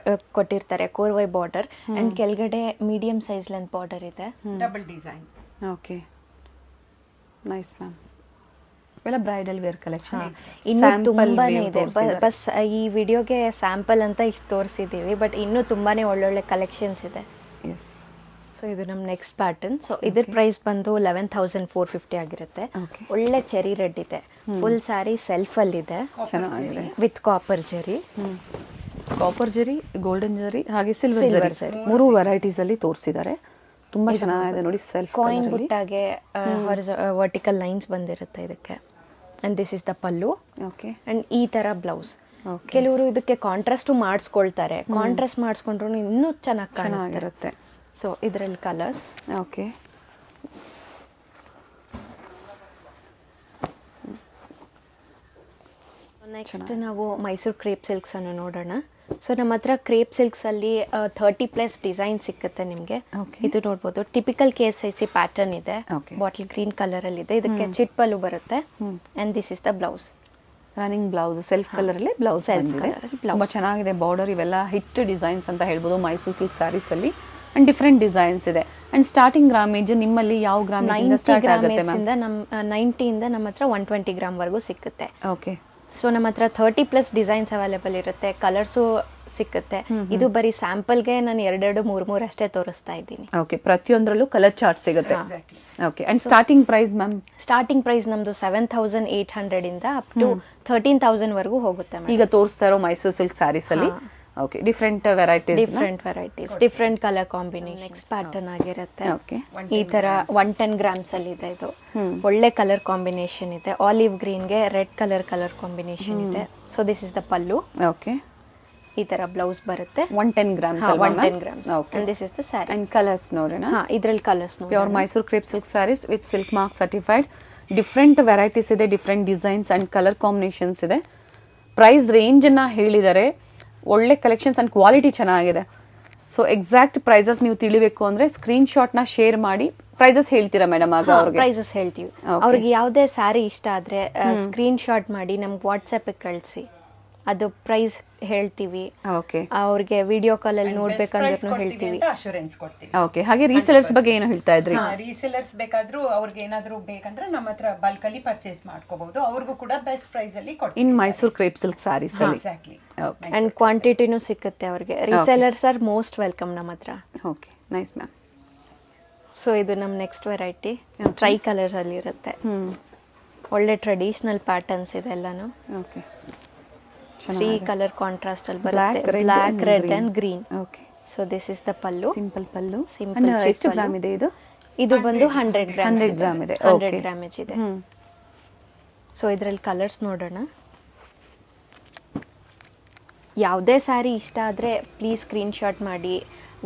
Speaker 2: ಕೊಟ್ಟಿರ್ತಾರೆ, ಕೋರ್ವೈ ಬಾರ್ಡರ್, ಅಂಡ್ ಕೆಳಗಡೆ ಮೀಡಿಯಂ ಸೈಜ್ ಲೆಂತ್ ಬಾರ್ಡರ್ ಇದೆ.
Speaker 3: Double design.
Speaker 4: Okay nice ma'am. ಇವೆಲ್ಲ ಬ್ರೈಡಲ್ ವೇರ್ ಕಲೆಕ್ಷನ್.
Speaker 2: ಇನ್ನೂ ತುಂಬಾನೇ ಇದೆ. ಬಸ್ ಈ ವಿಡಿಯೋಗೆ ಸ್ಯಾಂಪಲ್ ಅಂತ ಇಷ್ಟು ತೋರಿಸಿದ್ದೀವಿ, ಬಟ್ ಇನ್ನೂ ತುಂಬಾನೇ ಒಳ್ಳೊಳ್ಳೆ ಕಲೆಕ್ಷನ್ಸ್ ಇದೆ.
Speaker 4: ಎಸ್.
Speaker 2: ಸೊ ಇದು ನಮ್ಮ ನೆಕ್ಸ್ಟ್ ಪ್ಯಾಟರ್ನ್. ಸೊ ಇದ್ರ ಪ್ರೈಸ್ ಬಂದು 11,450 ಆಗಿರುತ್ತೆ. ಒಳ್ಳೆ ಚೆರಿ ರೆಡ್ ಇದೆ. ಫುಲ್ ಸ್ಯಾರಿ ಸೆಲ್ಫ್ ಅಲ್ಲಿ ಇದೆ,
Speaker 4: ಚೆನ್ನಾಗಿದೆ.
Speaker 2: ವಿತ್ ಕಾಪರ್ ಜರಿ,
Speaker 4: ಕಾಪರ್ ಜರಿ, ಗೋಲ್ಡನ್ ಜರಿ, ಹಾಗೆ ಸಿಲ್ವರ್ ಜರಿ, 3 ವೆರೈಟೀಸ್ ಅಲ್ಲಿ ತೋರಿಸಿದ್ದಾರೆ. ತುಂಬಾ ಚೆನ್ನಾಗಿದೆ ನೋಡಿ. ಸೆಲ್ಫ್
Speaker 2: ಕಾಯಿನ್ ಬುಟ್ಟಾಗೆ ವರ್ಟಿಕಲ್ ಲೈನ್ಸ್ ಬಂದಿರುತ್ತೆ ಇದಕ್ಕೆ. And this is the pallu.
Speaker 4: Okay.
Speaker 2: And ಈ ತರ ಬ್ಲೌಸ್. ಕೆಲವರು ಇದಕ್ಕೆ ಕಾಂಟ್ರಾಸ್ಟ್ ಮಾಡಿಸ್ಕೊಳ್ತಾರೆ. ಕಾಂಟ್ರಾಸ್ಟ್ ಮಾಡಿಸ್ಕೊಂಡ್ರು ಇನ್ನೂ ಚೆನ್ನಾಗಿರುತ್ತೆ. ಸೊ ಇದರಲ್ಲಿ ಕಲರ್ಸ್.
Speaker 4: ಓಕೆ.
Speaker 2: ನೆಕ್ಸ್ಟ್ ನಾವು ಮೈಸೂರು ಕ್ರೇಪ್ ಸಿಲ್ಕ್ಸ್ ಅನ್ನು ನೋಡೋಣ. ಸೊ ನಮ್ಮ ಹತ್ರ ಕ್ರೇಪ್ ಸಿಲ್ಕ್ಸ್ ಅಲ್ಲಿ 30+ ಡಿಸೈನ್ ಸಿಕ್ಕುತ್ತೆ ನಿಮಗೆ. ಇದು ನೋಡ್ಬೋದು, ಟಿಪಿಕಲ್ KSIC ಪ್ಯಾಟರ್ನ್ ಇದೆ. ಬಾಟಲ್ ಗ್ರೀನ್ ಕಲರ್ ಅಲ್ಲಿ ಇದೆ. ಇದಕ್ಕೆ ಚಿಟ್ ಪಲ್ಲು ಬರುತ್ತೆ. And this is the blouse.
Speaker 4: Running blouse self colour ಅಲ್ಲಿ ಬ್ಲೌಸ್ ಬಂದಿದೆ. ತುಂಬಾ ಚೆನ್ನಾಗಿದೆ. ಬಾರ್ಡರ್ ಇವೆಲ್ಲ ಹಿಟ್ ಡಿಸೈನ್ಸ್ ಅಂತ ಹೇಳ್ಬೋದು ಮೈಸೂರು ಸಿಲ್ಕ್ ಸ್ಯಾರೀಸ್ ಅಲ್ಲಿ. ಅಂಡ್ ಡಿಫ್ರೆಂಟ್ ಡಿಸೈನ್ಸ್ ಇದೆ. ಅಂಡ್ ಸ್ಟಾರ್ಟಿಂಗ್ ಗ್ರಾಮೇಜ್ ನಿಮ್ಮಲ್ಲಿ ಯಾವ ಗ್ರಾಮೇಜ್ ಸ್ಟಾರ್ಟ್ ಆಗುತ್ತೆ ಮ್ಯಾಮ್?
Speaker 2: 90 ಇಂದ ನಮ್ಮ ಹತ್ರ 120 ಗ್ರಾಮ್ ವರೆಗೂ ಸಿಕ್ಕುತ್ತೆ.
Speaker 4: ಓಕೆ.
Speaker 2: ಸೊ ನಮ್ಮ ಹತ್ರ 30+ ಡಿಸೈನ್ಸ್ ಅವೈಲೇಬಲ್ ಇರುತ್ತೆ. ಕಲರ್ಸು ಸಿಕ್ಕುತ್ತೆ. ಇದು ಬರೀ ಸ್ಯಾಂಪಲ್ಗೆ ನಾನು 2-3 ಅಷ್ಟೇ ತೋರಿಸ್ತಾ ಇದ್ದೀನಿ.
Speaker 4: ಓಕೆ. ಪ್ರತಿಯೊಂದರಲ್ಲೂ ಕಲರ್ ಚಾರ್ಟ್ ಸಿಗುತ್ತೆ. Okay. And starting price ma'am?
Speaker 2: Starting price ನಮ್ದು 7,800 ಇಂದ ಅಪ್ ಟು 13,000 ವರೆಗೂ ಹೋಗುತ್ತೆ.
Speaker 4: ಈಗ ತೋರಿಸ್ತಾ ಇರೋ ಮೈಸೂರು ಸಿಲ್ಕ್ ಸ್ಯಾರೀಸ್ ಅಲ್ಲಿ okay different varieties,
Speaker 2: different colour combination. Next pattern ಆಗಿರುತ್ತೆ.
Speaker 4: ಓಕೆ.
Speaker 2: ಈ ತರ 110 ಗ್ರಾಮ್ಸ್ ಅಲ್ಲಿ ಇದೆ. ಇದು ಒಳ್ಳೆ ಕಲರ್ ಕಾಂಬಿನೇಷನ್ ಇದೆ. ಆಲಿವ್ ಗ್ರೀನ್ ಗೆ ರೆಡ್ ಕಲರ್ ಕಾಂಬಿನೇಷನ್ ಇದೆ. So this is the pallu.
Speaker 4: Okay.
Speaker 2: ಈ ತರ ಬ್ಲೌಸ್ ಬರುತ್ತೆ.
Speaker 4: 110 grams.
Speaker 2: 110 grams. And this is the sari.
Speaker 4: And colours ನೋಡೋಣ.
Speaker 2: ಇದ್ರಲ್ಲಿ ಕಲರ್ಸ್ ನೋಡಿ.
Speaker 4: Pure Mysore crepe silk saris with silk mark certified. Different varieties ಇದೆ, different designs and colour combinations ಇದೆ. Price range ಅನ್ನ ಹೇಳಿದ್ದಾರೆ. ಒಳ್ಳೆ ಕಲೆಕ್ಷನ್ಸ್ ಅಂಡ್ ಕ್ವಾಲಿಟಿ ಚೆನ್ನಾಗಿದೆ. ಸೊ ಎಕ್ಸಾಕ್ಟ್ ಪ್ರೈಸಸ್ ನೀವು ತಿಳಿಬೇಕು ಅಂದ್ರೆ ಸ್ಕ್ರೀನ್ ಶಾಟ್ ನ ಶೇರ್ ಮಾಡಿ ಪ್ರೈಸಸ್ ಹೇಳ್ತೀರಾ ಮೇಡಮ್? ಆಗ ಅವ್ರಿಗೆ
Speaker 2: ಪ್ರೈಸಸ್ ಹೇಳ್ತೀವಿ. ಅವ್ರಿಗೆ ಯಾವುದೇ ಸ್ಯಾರಿ ಇಷ್ಟ ಆದ್ರೆ ಸ್ಕ್ರೀನ್ ಶಾಟ್ ಮಾಡಿ ನಮ್ಗೆ ವಾಟ್ಸ್ಆಪ್ ಕಳಿಸಿ, ಅದು ಪ್ರೈಸ್ ಹೇಳ್ತೀವಿ.
Speaker 4: ಓಕೆ.
Speaker 2: ಅವ್ರಿಗೆ ವಿಡಿಯೋ ಕಾಲ್ ಅಲ್ಲಿ ನೋಡ್ಬೇಕಂದ್ರೂ ಹೇಳ್ತೀವಿ.
Speaker 3: ಅಶ್ಯೂರೆನ್ಸ್ ಕೊಡ್ತೀವಿ.
Speaker 4: ಓಕೆ. ಹಾಗೆ ರೀಸೆಲರ್ಸ್ ಬಗ್ಗೆ ಏನು ಹೇಳ್ತಾ ಇದ್ರಿ?
Speaker 3: ರೀಸೆಲರ್ಸ್ ಬೇಕಾದ್ರೂ ಅವ್ರಿಗೆ ಏನಾದ್ರೂ ಬೇಕಂದ್ರೆ ನಮ್ಮ ಹತ್ರ ಬಲ್ಕ್ ಅಲ್ಲಿ ಪರ್ಚೇಸ್ ಮಾಡ್ಕೋಬಹುದು. ಅವ್ರಿಗೂ ಕೂಡ ಬೆಸ್ಟ್ ಪ್ರೈಸ್ ಅಲ್ಲಿ ಕೊಡ್ತೀವಿ.
Speaker 4: ಇನ್ ಮೈಸೂರು ಕ್ರೇಪ್ ಸಿಲ್ಕ್ ಸ್ಯಾರೀಸ್ ಅಲ್ಲಿ.
Speaker 3: ಎಕ್ಸಾಕ್ಟ್ಲಿ.
Speaker 2: ಅಂಡ್ ಕ್ವಾಂಟಿಟಿನೂ ಸಿಕ್ಕುತ್ತೆ ಅವ್ರಿಗೆ. ರೀಸೆಲರ್ಸ್ ಆರ್ ಮೋಸ್ಟ್ ವೆಲ್ಕಮ್ ನಮ್ಮ ಹತ್ರ.
Speaker 4: Okay nice ma'am.
Speaker 2: ಸೊ ಇದು ನಮ್ಮ ನೆಕ್ಸ್ಟ್ ವೆರೈಟಿ ಟ್ರೈ ಕಲರ್ ಅಲ್ಲಿ ಇರುತ್ತೆ. ಒಳ್ಳೆ ಟ್ರೆಡಿಷನಲ್ ಪ್ಯಾಟರ್ನ್ಸ್ ಇದೆ ಎಲ್ಲಾನು.
Speaker 4: ಓಕೆ
Speaker 2: 3 ಕಲರ್ ಕಾಂಟ್ರಾಸ್ಟ್ ಅಲ್ಲಿ
Speaker 4: Black,
Speaker 2: ಬರುತ್ತೆ,
Speaker 4: red
Speaker 2: black,
Speaker 4: and
Speaker 2: red
Speaker 4: green.
Speaker 2: And green.
Speaker 4: Okay
Speaker 2: so this is the pallu.
Speaker 4: Simple pallu.
Speaker 2: Simple
Speaker 4: And
Speaker 2: cheap
Speaker 4: ಎಷ್ಟು
Speaker 2: ಪಲ್ಲು.
Speaker 4: ಗ್ರಾಮ್ ಇದೆ ಇದು?
Speaker 2: ಇದು ಬಂದು 100 ಗ್ರಾಮ್
Speaker 4: 100 ಗ್ರಾಮ್ ಇದೆ.
Speaker 2: 100
Speaker 4: Okay.
Speaker 2: ಗ್ರಾಮೇಜ್ ಇದೆ.
Speaker 4: ಹ್ಮ್.
Speaker 2: ಸೊ ಇದರಲ್ಲಿ ಕಲರ್ಸ್ ನೋಡೋಣ. ಯಾವುದೇ ಸ್ಯಾರಿ ಇಷ್ಟ ಆದರೆ ಪ್ಲೀಸ್ ಸ್ಕ್ರೀನ್ಶಾಟ್ ಮಾಡಿ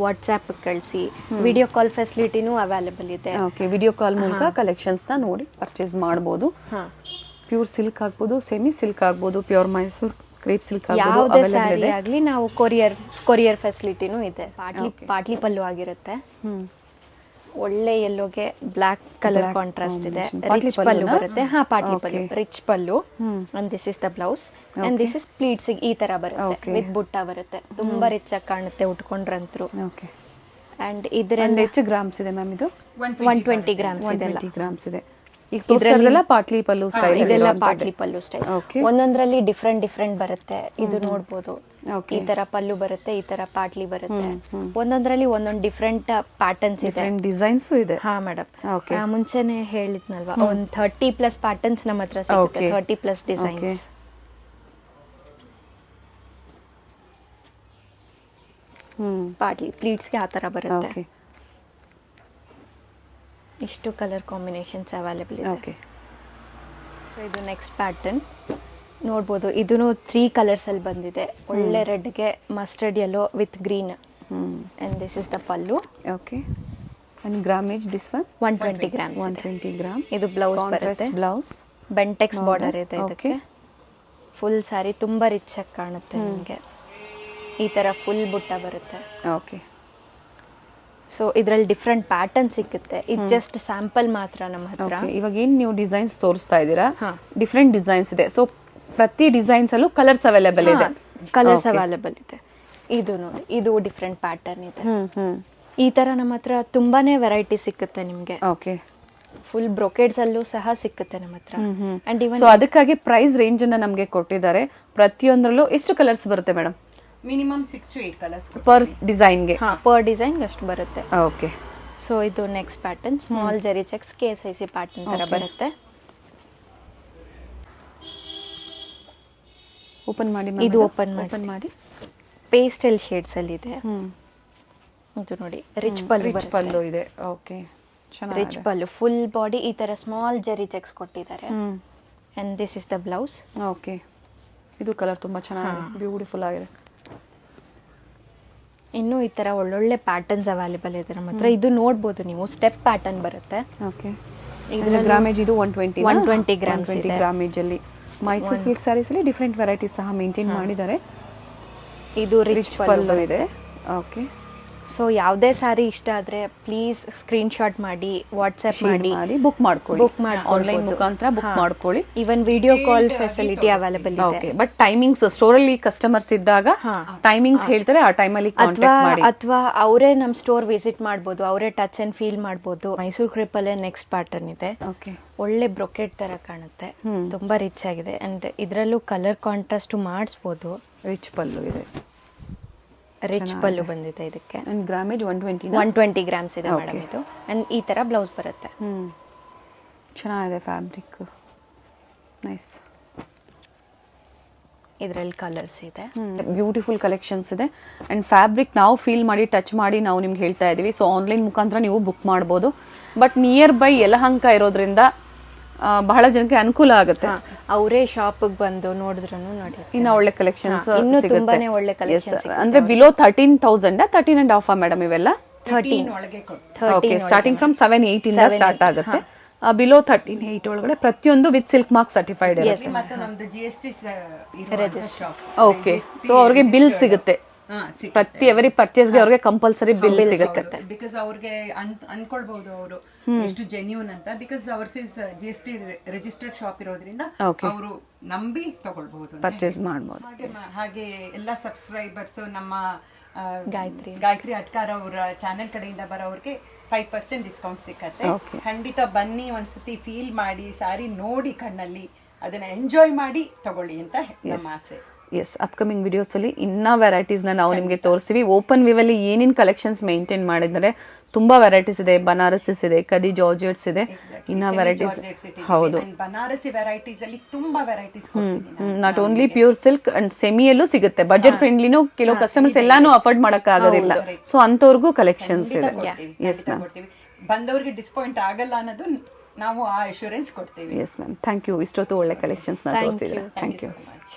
Speaker 2: ವಾಟ್ಸ್ಆ್ಯಪ್ ಕಳಿಸಿ. ವಿಡಿಯೋ ಕಾಲ್ ಫೆಸಿಲಿಟಿನೂ ಅವೈಲೇಬಲ್ ಇದೆ.
Speaker 4: ಓಕೆ, ವಿಡಿಯೋ ಕಾಲ್ ಮೂಲಕ ಕಲೆಕ್ಷನ್ಸ್ನ ನೋಡಿ ಪರ್ಚೇಸ್ ಮಾಡ್ಬೋದು.
Speaker 2: ಹಾಂ,
Speaker 4: ಪ್ಯೂರ್ ಸಿಲ್ಕ್ ಆಗ್ಬೋದು, ಸೆಮಿ ಸಿಲ್ಕ್ ಆಗ್ಬೋದು, ಪ್ಯೂರ್ ಮೈಸೂರ್ ಕ್ರೇಪ್ ಸಿಲ್ಕ್ ಆಗ್ಬೋದು,
Speaker 2: ಯಾವುದೇ
Speaker 4: ಅವೈಲೇಬಲ್
Speaker 2: ಸ್ಯಾರಿ
Speaker 4: ಇದೆ.
Speaker 2: ಆಗಲಿ ನಾವು ಕೊರಿಯರ್ ಫೆಸಿಲಿಟಿನೂ ಇದೆ. ಪಾಟ್ಲಿ ಪಲ್ಲು ಆಗಿರುತ್ತೆ.
Speaker 4: ಹ್ಮ್.
Speaker 2: ಒಳ್ಳೆ ಯೆಲ್ಲೋಗೆ ಬ್ಲಾಕ್ ಕಲರ್
Speaker 4: Black
Speaker 2: ಕಾಂಟ್ರಾಸ್ಟ್ ಇದೆ.
Speaker 4: combination. ಪಾಟ್ಲಿ
Speaker 2: ರಿಚ್ ಪಲ್ಲು
Speaker 4: ಪಲ್ಲುನಾ?
Speaker 2: ಬರುತ್ತೆ. ಹಾ, potli
Speaker 4: Okay.
Speaker 2: Pallu, rich pallu. And this is the blouse and this is pleats ಈ ತರ ಬರುತ್ತೆ
Speaker 4: Okay.
Speaker 2: ವಿತ್ ಬುಟ್ಟ ಬರುತ್ತೆ. ತುಂಬಾ ರಿಚ್ ಆಗಿ ಕಾಣುತ್ತೆ ಉಟ್ಕೊಂಡ್ರಂತ್ರು.
Speaker 4: ಓಕೆ.
Speaker 2: ಅಂಡ್
Speaker 4: And
Speaker 2: ಇದರಲ್ಲಿ
Speaker 4: ಎಷ್ಟು ಗ್ರಾಮ್ಸ್ ಇದೆ ಮ್ಯಾಮ್ ಇದು?
Speaker 2: 120 ಗ್ರಾಮ್ಸ್ ಇದೆಲ್ಲ.
Speaker 4: 120 ಗ್ರಾಮ್ಸ್ ಇದೆ. ಈಗ ತೋರಿಸಿದ್ರಲ್ಲ ಪಾಟ್ಲಿ ಪಲ್ಲು ಸ್ಟೈಲ್.
Speaker 2: ಇದೆಲ್ಲ ಪಾಟ್ಲಿ ಪಲ್ಲು ಸ್ಟೈಲ್.
Speaker 4: Okay.
Speaker 2: ಒಂದೊಂದ್ರಲ್ಲಿ ಡಿಫ್ರೆಂಟ್ ಬರುತ್ತೆ. ಇದು ನೋಡ್ಬೋದು.
Speaker 4: Okay.
Speaker 2: ಈ ತರ ಪಲ್ಲು ಬರುತ್ತೆ, ಈ ತರ ಪಾಟ್ಲಿ ಬರುತ್ತೆ. ಒಂದೊಂದ್ರಲ್ಲಿ ಒಂದೊಂದು ಡಿಫ್ರೆಂಟ್ ಪ್ಯಾಟರ್ನ್ಸ್ ಇದೆ.
Speaker 4: ಡಿಫರೆಂಟ್ ಡಿಸೈನ್ಸ್ ಇದೆ.
Speaker 2: ಹಾ ಮೇಡಮ್,
Speaker 4: Okay.
Speaker 2: ಮುಂಚೆನೆ ಹೇಳಿದ್ನಲ್ವಾ, ಒಂದು 30+ ಪ್ಯಾಟರ್ನ್ಸ್ ನಮ್ಮ ಹತ್ರ ಸಿಗುತ್ತೆ.
Speaker 4: Okay.
Speaker 2: 30+ ಡಿಸೈನ್ಸ್.
Speaker 4: Okay.
Speaker 2: ಪಾಟ್ಲಿ ಪ್ಲೀಟ್ಸ್ಗೆ ಆ ತರ ಬರುತ್ತೆ.
Speaker 4: ಓಕೆ.
Speaker 2: ಇಷ್ಟು ಕಲರ್ ಕಾಂಬಿನೇಷನ್ಸ್ ಅವೈಲೇಬಲ್ ಇದೆ.
Speaker 4: ಓಕೆ.
Speaker 2: ಸೊ ಇದು ನೆಕ್ಸ್ಟ್ ಪ್ಯಾಟರ್ನ್ ನೋಡ್ಬೋದು. ಇದೂ 3 ಕಲರ್ಸ್ ಅಲ್ಲಿ ಬಂದಿದೆ. ಒಳ್ಳೆ ರೆಡ್ಗೆ mustard yellow with green. And this is the pallu.
Speaker 4: Okay. And grammage this one
Speaker 2: 120 grams.
Speaker 4: 120 gram.
Speaker 2: ಇದು ಬ್ಲೌಸ್ ಬರುತ್ತೆ.
Speaker 4: ಬ್ಲೌಸ್
Speaker 2: ಬೆಂಟೆಕ್ಸ್ ಬಾರ್ಡರ್ ಇದೆ ಇದಕ್ಕೆ.
Speaker 4: Okay.
Speaker 2: ಫುಲ್ ಸ್ಯಾರಿ ತುಂಬಾ ರಿಚ್ ಆಗಿ ಕಾಣುತ್ತೆ ನಿಮಗೆ. ಈ ತರ ಫುಲ್ ಬುಟ್ಟ ಬರುತ್ತೆ.
Speaker 4: ಓಕೆ.
Speaker 2: ಸೊ ಇದರಲ್ಲಿ ಡಿಫ್ರೆಂಟ್ ಪ್ಯಾಟರ್ನ್ ಸಿಗುತ್ತೆ. ಇದು ಜಸ್ಟ್ ಸ್ಯಾಂಪಲ್ ಮಾತ್ರ ನಮ್ಮ ಹತ್ರ.
Speaker 4: ಓಕೆ. ಇವಾಗ ಏನ್ ನೀವು ಡಿಸೈನ್ಸ್ ತೋರಿಸ್ತಾ ಇದ್ದೀರಾ,
Speaker 2: ಹಾ.
Speaker 4: ಡಿಫ್ರೆಂಟ್ ಡಿಸೈನ್ಸ್ ಇದೆ. ಸೊ ಪ್ರತಿ ಡಿಸೈನ್ಸ್ ಅಲ್ಲೂ ಕಲರ್ಸ್ ಅವೈಲೇಬಲ್ ಇದೆ.
Speaker 2: Colours
Speaker 4: Okay.
Speaker 2: ಅವೈಲೇಬಲ್ ಇದೆ. ಇದು ನೋಡಿ, ಇದು ಡಿಫ್ರೆಂಟ್ ಪ್ಯಾಟರ್ನ್ ಇದೆ.
Speaker 4: ಹ್ಮ್.
Speaker 2: ಈ ತರ ನಮ್ಮ ಹತ್ರ ತುಂಬಾನೇ ವೆರೈಟಿ ಸಿಗುತ್ತೆ ನಿಮ್ಗೆ.
Speaker 4: ಓಕೆ.
Speaker 2: ಫುಲ್ ಬ್ರೊಕೇಡ್ಸ್ ಅಲ್ಲೂ ಸಹ ಸಿಗುತ್ತೆ ನಮ್ಮ ಹತ್ರ. ಅಂಡ್ ಇವನ್
Speaker 4: ಸೊ ಅದಕ್ಕಾಗಿ ಪ್ರೈಸ್ ರೇಂಜ್ ಅನ್ನ ನಮಗೆ ಕೊಟ್ಟಿದ್ದಾರೆ. ಪ್ರತಿಯೊಂದರಲ್ಲೂ ಎಷ್ಟು ಕಲರ್ಸ್ ಬರುತ್ತೆ madam?
Speaker 3: Minimum 6 to 8 colours
Speaker 4: per ಡಿಸೈನ್ಗೆ.
Speaker 2: ಹಾ, ಪರ್ ಡಿಸೈನ್ ಅಷ್ಟು ಬರುತ್ತೆ.
Speaker 4: ಓಕೆ.
Speaker 2: ಸೊ ಇದು next pattern small zari checks KSIC pattern ತರ
Speaker 4: Okay.
Speaker 2: ಬರುತ್ತೆ.
Speaker 4: ಓಪನ್ ಮಾಡಿ
Speaker 2: ಇದು open
Speaker 4: ಮಾಡಿ.
Speaker 2: ಪೇಸ್ಟಲ್ ಶೇಡ್ಸ್ ಅಲ್ಲಿ ಇದೆ. ಇದು ನೋಡಿ, ರಿಚ್ ಪಲ್ಲು
Speaker 4: ರಿಚ್
Speaker 2: ಬರುತ್ತೆ.
Speaker 4: ಪಲ್ಲು ಇದೆ. ಓಕೆ.
Speaker 2: ರಿಚ್
Speaker 4: ಚೆನ್ನಾಗಿದೆ.
Speaker 2: ಪಲ್ಲು ಫುಲ್ ಬಾಡಿ ಈ ತರ ಸ್ಮಾಲ್ ಜರಿ ಚೆಕ್ಸ್ ಕೊಟ್ಟಿದ್ದಾರೆ. And this is the blouse.
Speaker 4: Okay. ಇದು ಕಲರ್ ತುಂಬಾ ಚೆನ್ನಾಗಿದೆ, ಬ್ಯೂಟಿಫುಲ್ ಆಗಿದೆ.
Speaker 2: ಇನ್ನು ಈ ತರ ಒಳ್ಳೊಳ್ಳೆ ಪ್ಯಾಟರ್ನ್ಸ್ ಅವೈಲೇಬಲ್ ಇದೆ ನಮ್ಮ ಹತ್ರ. ಇದು ನೋಡ್ಬೋದು ನೀವು, ಸ್ಟೆಪ್ ಪ್ಯಾಟರ್ನ್ ಬರುತ್ತೆ.
Speaker 4: ಓಕೆ. ಇದರ ಗ್ರಾಮೇಜ್ ಇದು 120
Speaker 2: 120 ಗ್ರಾಮ್ಸ್
Speaker 4: 120
Speaker 2: ಇದೆ.
Speaker 4: ಗ್ರಾಮೇಜ್ ಅಲ್ಲಿ ಮೈಸೂರು ಸಿಲ್ಕ್ ಸ್ಯಾರೀಸ್ ಅಲ್ಲಿ ಡಿಫ್ರೆಂಟ್ ವೆರೈಟೀಸ್ ಸಹ ಮೇಂಟೈನ್ ಮಾಡಿದ್ದಾರೆ.
Speaker 2: ಇದು ರಿಚ್
Speaker 4: ರಿಚ್
Speaker 2: ಪಲ್ಲು
Speaker 4: ಪಲ್ಲು ಇದೆ.
Speaker 2: ಇದೆ.
Speaker 4: ಓಕೆ.
Speaker 2: ಸೊ ಯಾವುದೇ ಸ್ಯಾರಿ ಇಷ್ಟ ಆದ್ರೆ ಪ್ಲೀಸ್ ಸ್ಕ್ರೀನ್ಶಾಟ್ ಮಾಡಿ ವಾಟ್ಸ್ಆಪ್ ಮಾಡಿ
Speaker 4: ಬುಕ್ ಮಾಡ್ಕೊಳ್ಳಿ.
Speaker 2: ಬುಕ್ ಮಾಡ್ಕೊಳ್ಬೋದು.
Speaker 4: ಆನ್ಲೈನ್ ಮುಖಾಂತರ ಬುಕ್ ಮಾಡ್ಕೊಳ್ಳಿ.
Speaker 2: Even video call facility available
Speaker 4: okay.
Speaker 2: ಇದೆ.
Speaker 4: ಬಟ್ ಟೈಮಿಂಗ್ಸ್ ಸ್ಟೋರ್ ಅಲ್ಲಿ ಕಸ್ಟಮರ್ಸ್ ಇದ್ದಾಗ ಟೈಮಿಂಗ್ಸ್ ಹೇಳ್ತಾರೆ, ಆ ಟೈಮಲ್ಲಿ ಕಾಂಟ್ಯಾಕ್ಟ್ ಮಾಡಿ.
Speaker 2: ಅಥವಾ ಅವರೇ ನಮ್ಮ ಸ್ಟೋರ್ ವಿಸಿಟ್ ಮಾಡ್ಬೋದು, ಅವರೇ ಟಚ್ ಅಂಡ್ ಫೀಲ್ ಮಾಡ್ಬೋದು. ಮೈಸೂರು ಕ್ರೇಪ್ ಅಲ್ಲೇ ನೆಕ್ಸ್ಟ್ ಪ್ಯಾಟರ್ನ್ ಇದೆ.
Speaker 4: ಓಕೆ.
Speaker 2: ಒಳ್ಳೆ ಬ್ರೊಕೆಟ್ ತರ ಕಾಣುತ್ತೆ. ತುಂಬಾ ರಿಚ್ ಆಗಿದೆ. ಅಂಡ್ ಇದರಲ್ಲೂ ಕಲರ್ ಕಾಂಟ್ರಾಸ್ಟ್ ಮಾಡಿಸ್ಬೋದು.
Speaker 4: ರಿಚ್ ಪಲ್ಲು ಇದೆ.
Speaker 2: ರಿಚ್ ಪಲ್ಲು ಬಂದಿದೆ ಇದಕ್ಕೆ.
Speaker 4: ಅಂಡ್ ಗ್ರಾಮೇಜ್ 120
Speaker 2: 120 ಗ್ರಾಮ್ಸ್ ಇದೆ
Speaker 4: Okay.
Speaker 2: ಮೇಡಮ್ ಇದು. ಅಂಡ್ ಈ ತರ ಬ್ಲೌಸ್ ಬರುತ್ತೆ.
Speaker 4: ಚೆನ್ನಾಗಿದೆ ಫ್ಯಾಬ್ರಿಕ್, ನೈಸ್.
Speaker 2: ಇದರಲ್ಲಿ ಕಲರ್ಸ್ ಇದೆ.
Speaker 4: ಬ್ಯೂಟಿಫುಲ್ ಕಲೆಕ್ಷನ್ಸ್ ಇದೆ. ಅಂಡ್ ಫ್ಯಾಬ್ರಿಕ್ ನಾವು ಫೀಲ್ ಮಾಡಿ ಟಚ್ ಮಾಡಿ ನಾವು ನಿಮ್ಗೆ ಹೇಳ್ತಾ ಇದೀವಿ. ಸೊ ಆನ್ಲೈನ್ ಮುಖಾಂತರ ನೀವು ಬುಕ್ ಮಾಡ್ಬೋದು. ಬಟ್ ನಿಯರ್ ಬೈ ಯಲಹಂಕ ಇರೋದ್ರಿಂದ ಬಹಳ ಜನಕ್ಕೆ ಅನುಕೂಲ ಆಗುತ್ತೆ.
Speaker 2: ಅವರೇ ಶಾಪ್ ಬಂದು ನೋಡಿದ್ರು ನೋಡಿ.
Speaker 4: ಇನ್ನ ಒಳ್ಳೆ ಕಲೆಕ್ಷನ್ಸ್
Speaker 2: ಇನ್ನು ತುಂಬಾನೇ ಒಳ್ಳೆ collections
Speaker 4: ಅಂದ್ರೆ ಬಿಲೋ 13,000 13.5 ಮೇಡಮ್ ಇವೆಲ್ಲ.
Speaker 2: 13
Speaker 3: ಒಳಗೆ ಕೊಟ್ಟು
Speaker 2: 13
Speaker 4: ಸ್ಟಾರ್ಟಿಂಗ್ ಫ್ರಮ್ 7-8 ಇಂದ ಸ್ಟಾರ್ಟ್ ಆಗುತ್ತೆ. ಬಿಲೋ 13.8 ಒಳಗಡೆ ಪ್ರತಿಯೊಂದು ವಿತ್ ಸಿಲ್ಕ್ ಮಾರ್ಕ್ ಸರ್ಟಿಫೈಡ್ ಇರುತ್ತೆ.
Speaker 3: ಮತ್ತೆ ನಮ್ದು GST ಶಾಪ್.
Speaker 4: ಓಕೆ. ಸೊ ಅವ್ರಿಗೆ ಬಿಲ್ ಸಿಗುತ್ತೆ. ಪ್ರತಿ ಎವರಿ ಪರ್ಚೇಸ್ಗೆ ಅವ್ರಿಗೆ ಕಂಪಲ್ಸರಿ ಬಿಲ್ ಸಿಗುತ್ತೆ.
Speaker 3: ಬಿಕಾಸ್ ಅವ್ರಿಗೆ ಅನ್ಕೊಳ್ಬಹುದು ಅವರು ಎಷ್ಟು ಜೆನ್ಯೂನ್ ಅಂತ. Because hours is GST registered shop ಇರೋದ್ರಿಂದ ಅವರು ನಂಬಿ ತಗೊಳ್ಬಹುದು,
Speaker 4: ಪರ್ಚೇಸ್ ಮಾಡ್ಬೋದು.
Speaker 3: ಹಾಗೆ ಎಲ್ಲ ಸಬ್ಸ್ಕ್ರೈಬರ್ಸ್ ನಮ್ಮ
Speaker 2: ಗಾಯತ್ರಿ
Speaker 3: ಅಟ್ಕಾರ ಅವರ ಚಾನೆಲ್ ಕಡೆಯಿಂದ ಬರೋರಿಗೆ 5% ಡಿಸ್ಕೌಂಟ್ ಸಿಕ್ಕತ್ತೆ.
Speaker 4: Okay.
Speaker 3: ಖಂಡಿತ ಬನ್ನಿ, ಒಂದ್ಸತಿ ಫೀಲ್ ಮಾಡಿ, ಸಾರಿ ನೋಡಿ ಕಣ್ಣಲ್ಲಿ, ಅದನ್ನ ಎಂಜಾಯ್ ಮಾಡಿ ತಗೊಳ್ಳಿ ಅಂತ ನಮ್ಮ ಆಸೆ.
Speaker 4: ಎಸ್ ಅಪ್ಕಮಿಂಗ್ ವಿಡಿಯೋಸಲ್ಲಿ ಇನ್ನೂ ವೆರೈಟೀಸ್ನ ನಾವು ನಿಮಗೆ ತೋರಿಸ್ತೀವಿ. ಓಪನ್ ವಿವಲ್ಲಿ ಏನೇನು ಕಲೆಕ್ಷನ್ಸ್ ಮೇಂಟೈನ್ ಮಾಡಿದರೆ ತುಂಬ ವೆರೈಟೀಸ್ ಇದೆ. ಬನಾರಸಸ್ ಇದೆ, ಕದಿ ಜಾರ್ಜೆಟ್ಸ್ ಇದೆ, ಇನ್ನ ವೆರೈಟೀಸ್. ಹೌದು,
Speaker 3: ಬನಾರಸಿ ವೆರೈಟೀಸ್ ಅಲ್ಲಿ ತುಂಬಾ ವೆರೈಟೀಸ್ ಕೊಡ್ತೀನಿ.
Speaker 4: Not only pure silk and ಸೆಮಿಯಲ್ಲೂ ಸಿಗುತ್ತೆ. ಬಜೆಟ್ ಫ್ರೆಂಡ್ಲಿನೂ ಕೆಲವು ಕಸ್ಟಮರ್ಸ್ ಎಲ್ಲಾನು ಅಫೋರ್ಡ್ ಮಾಡಕ್ ಆಗೋದಿಲ್ಲ. ಸೊ ಅಂತವ್ರಿಗೂ ಕಲೆಕ್ಷನ್ಸ್ ಇದೆ. ಎಸ್ ಮ್ಯಾಮ್,
Speaker 3: ಬಂದವರಿಗೆ ಡಿಸ್ಪಾಯಿಂಟ್ ಆಗಲ್ಲ ಅನ್ನೋದು ನಾವು ಆ ಅಶ್ಯೂರೆನ್ಸ್ ಕೊಡ್ತೀವಿ.
Speaker 4: Yes ma'am, thank you. ಇಷ್ಟೊತ್ತು ಒಳ್ಳೆ ಕಲೆಕ್ಷನ್ಸ್ ನ ತೋರಿಸಿದ್ರೆ ಥ್ಯಾಂಕ್ ಯು.
Speaker 3: ಮಚ್.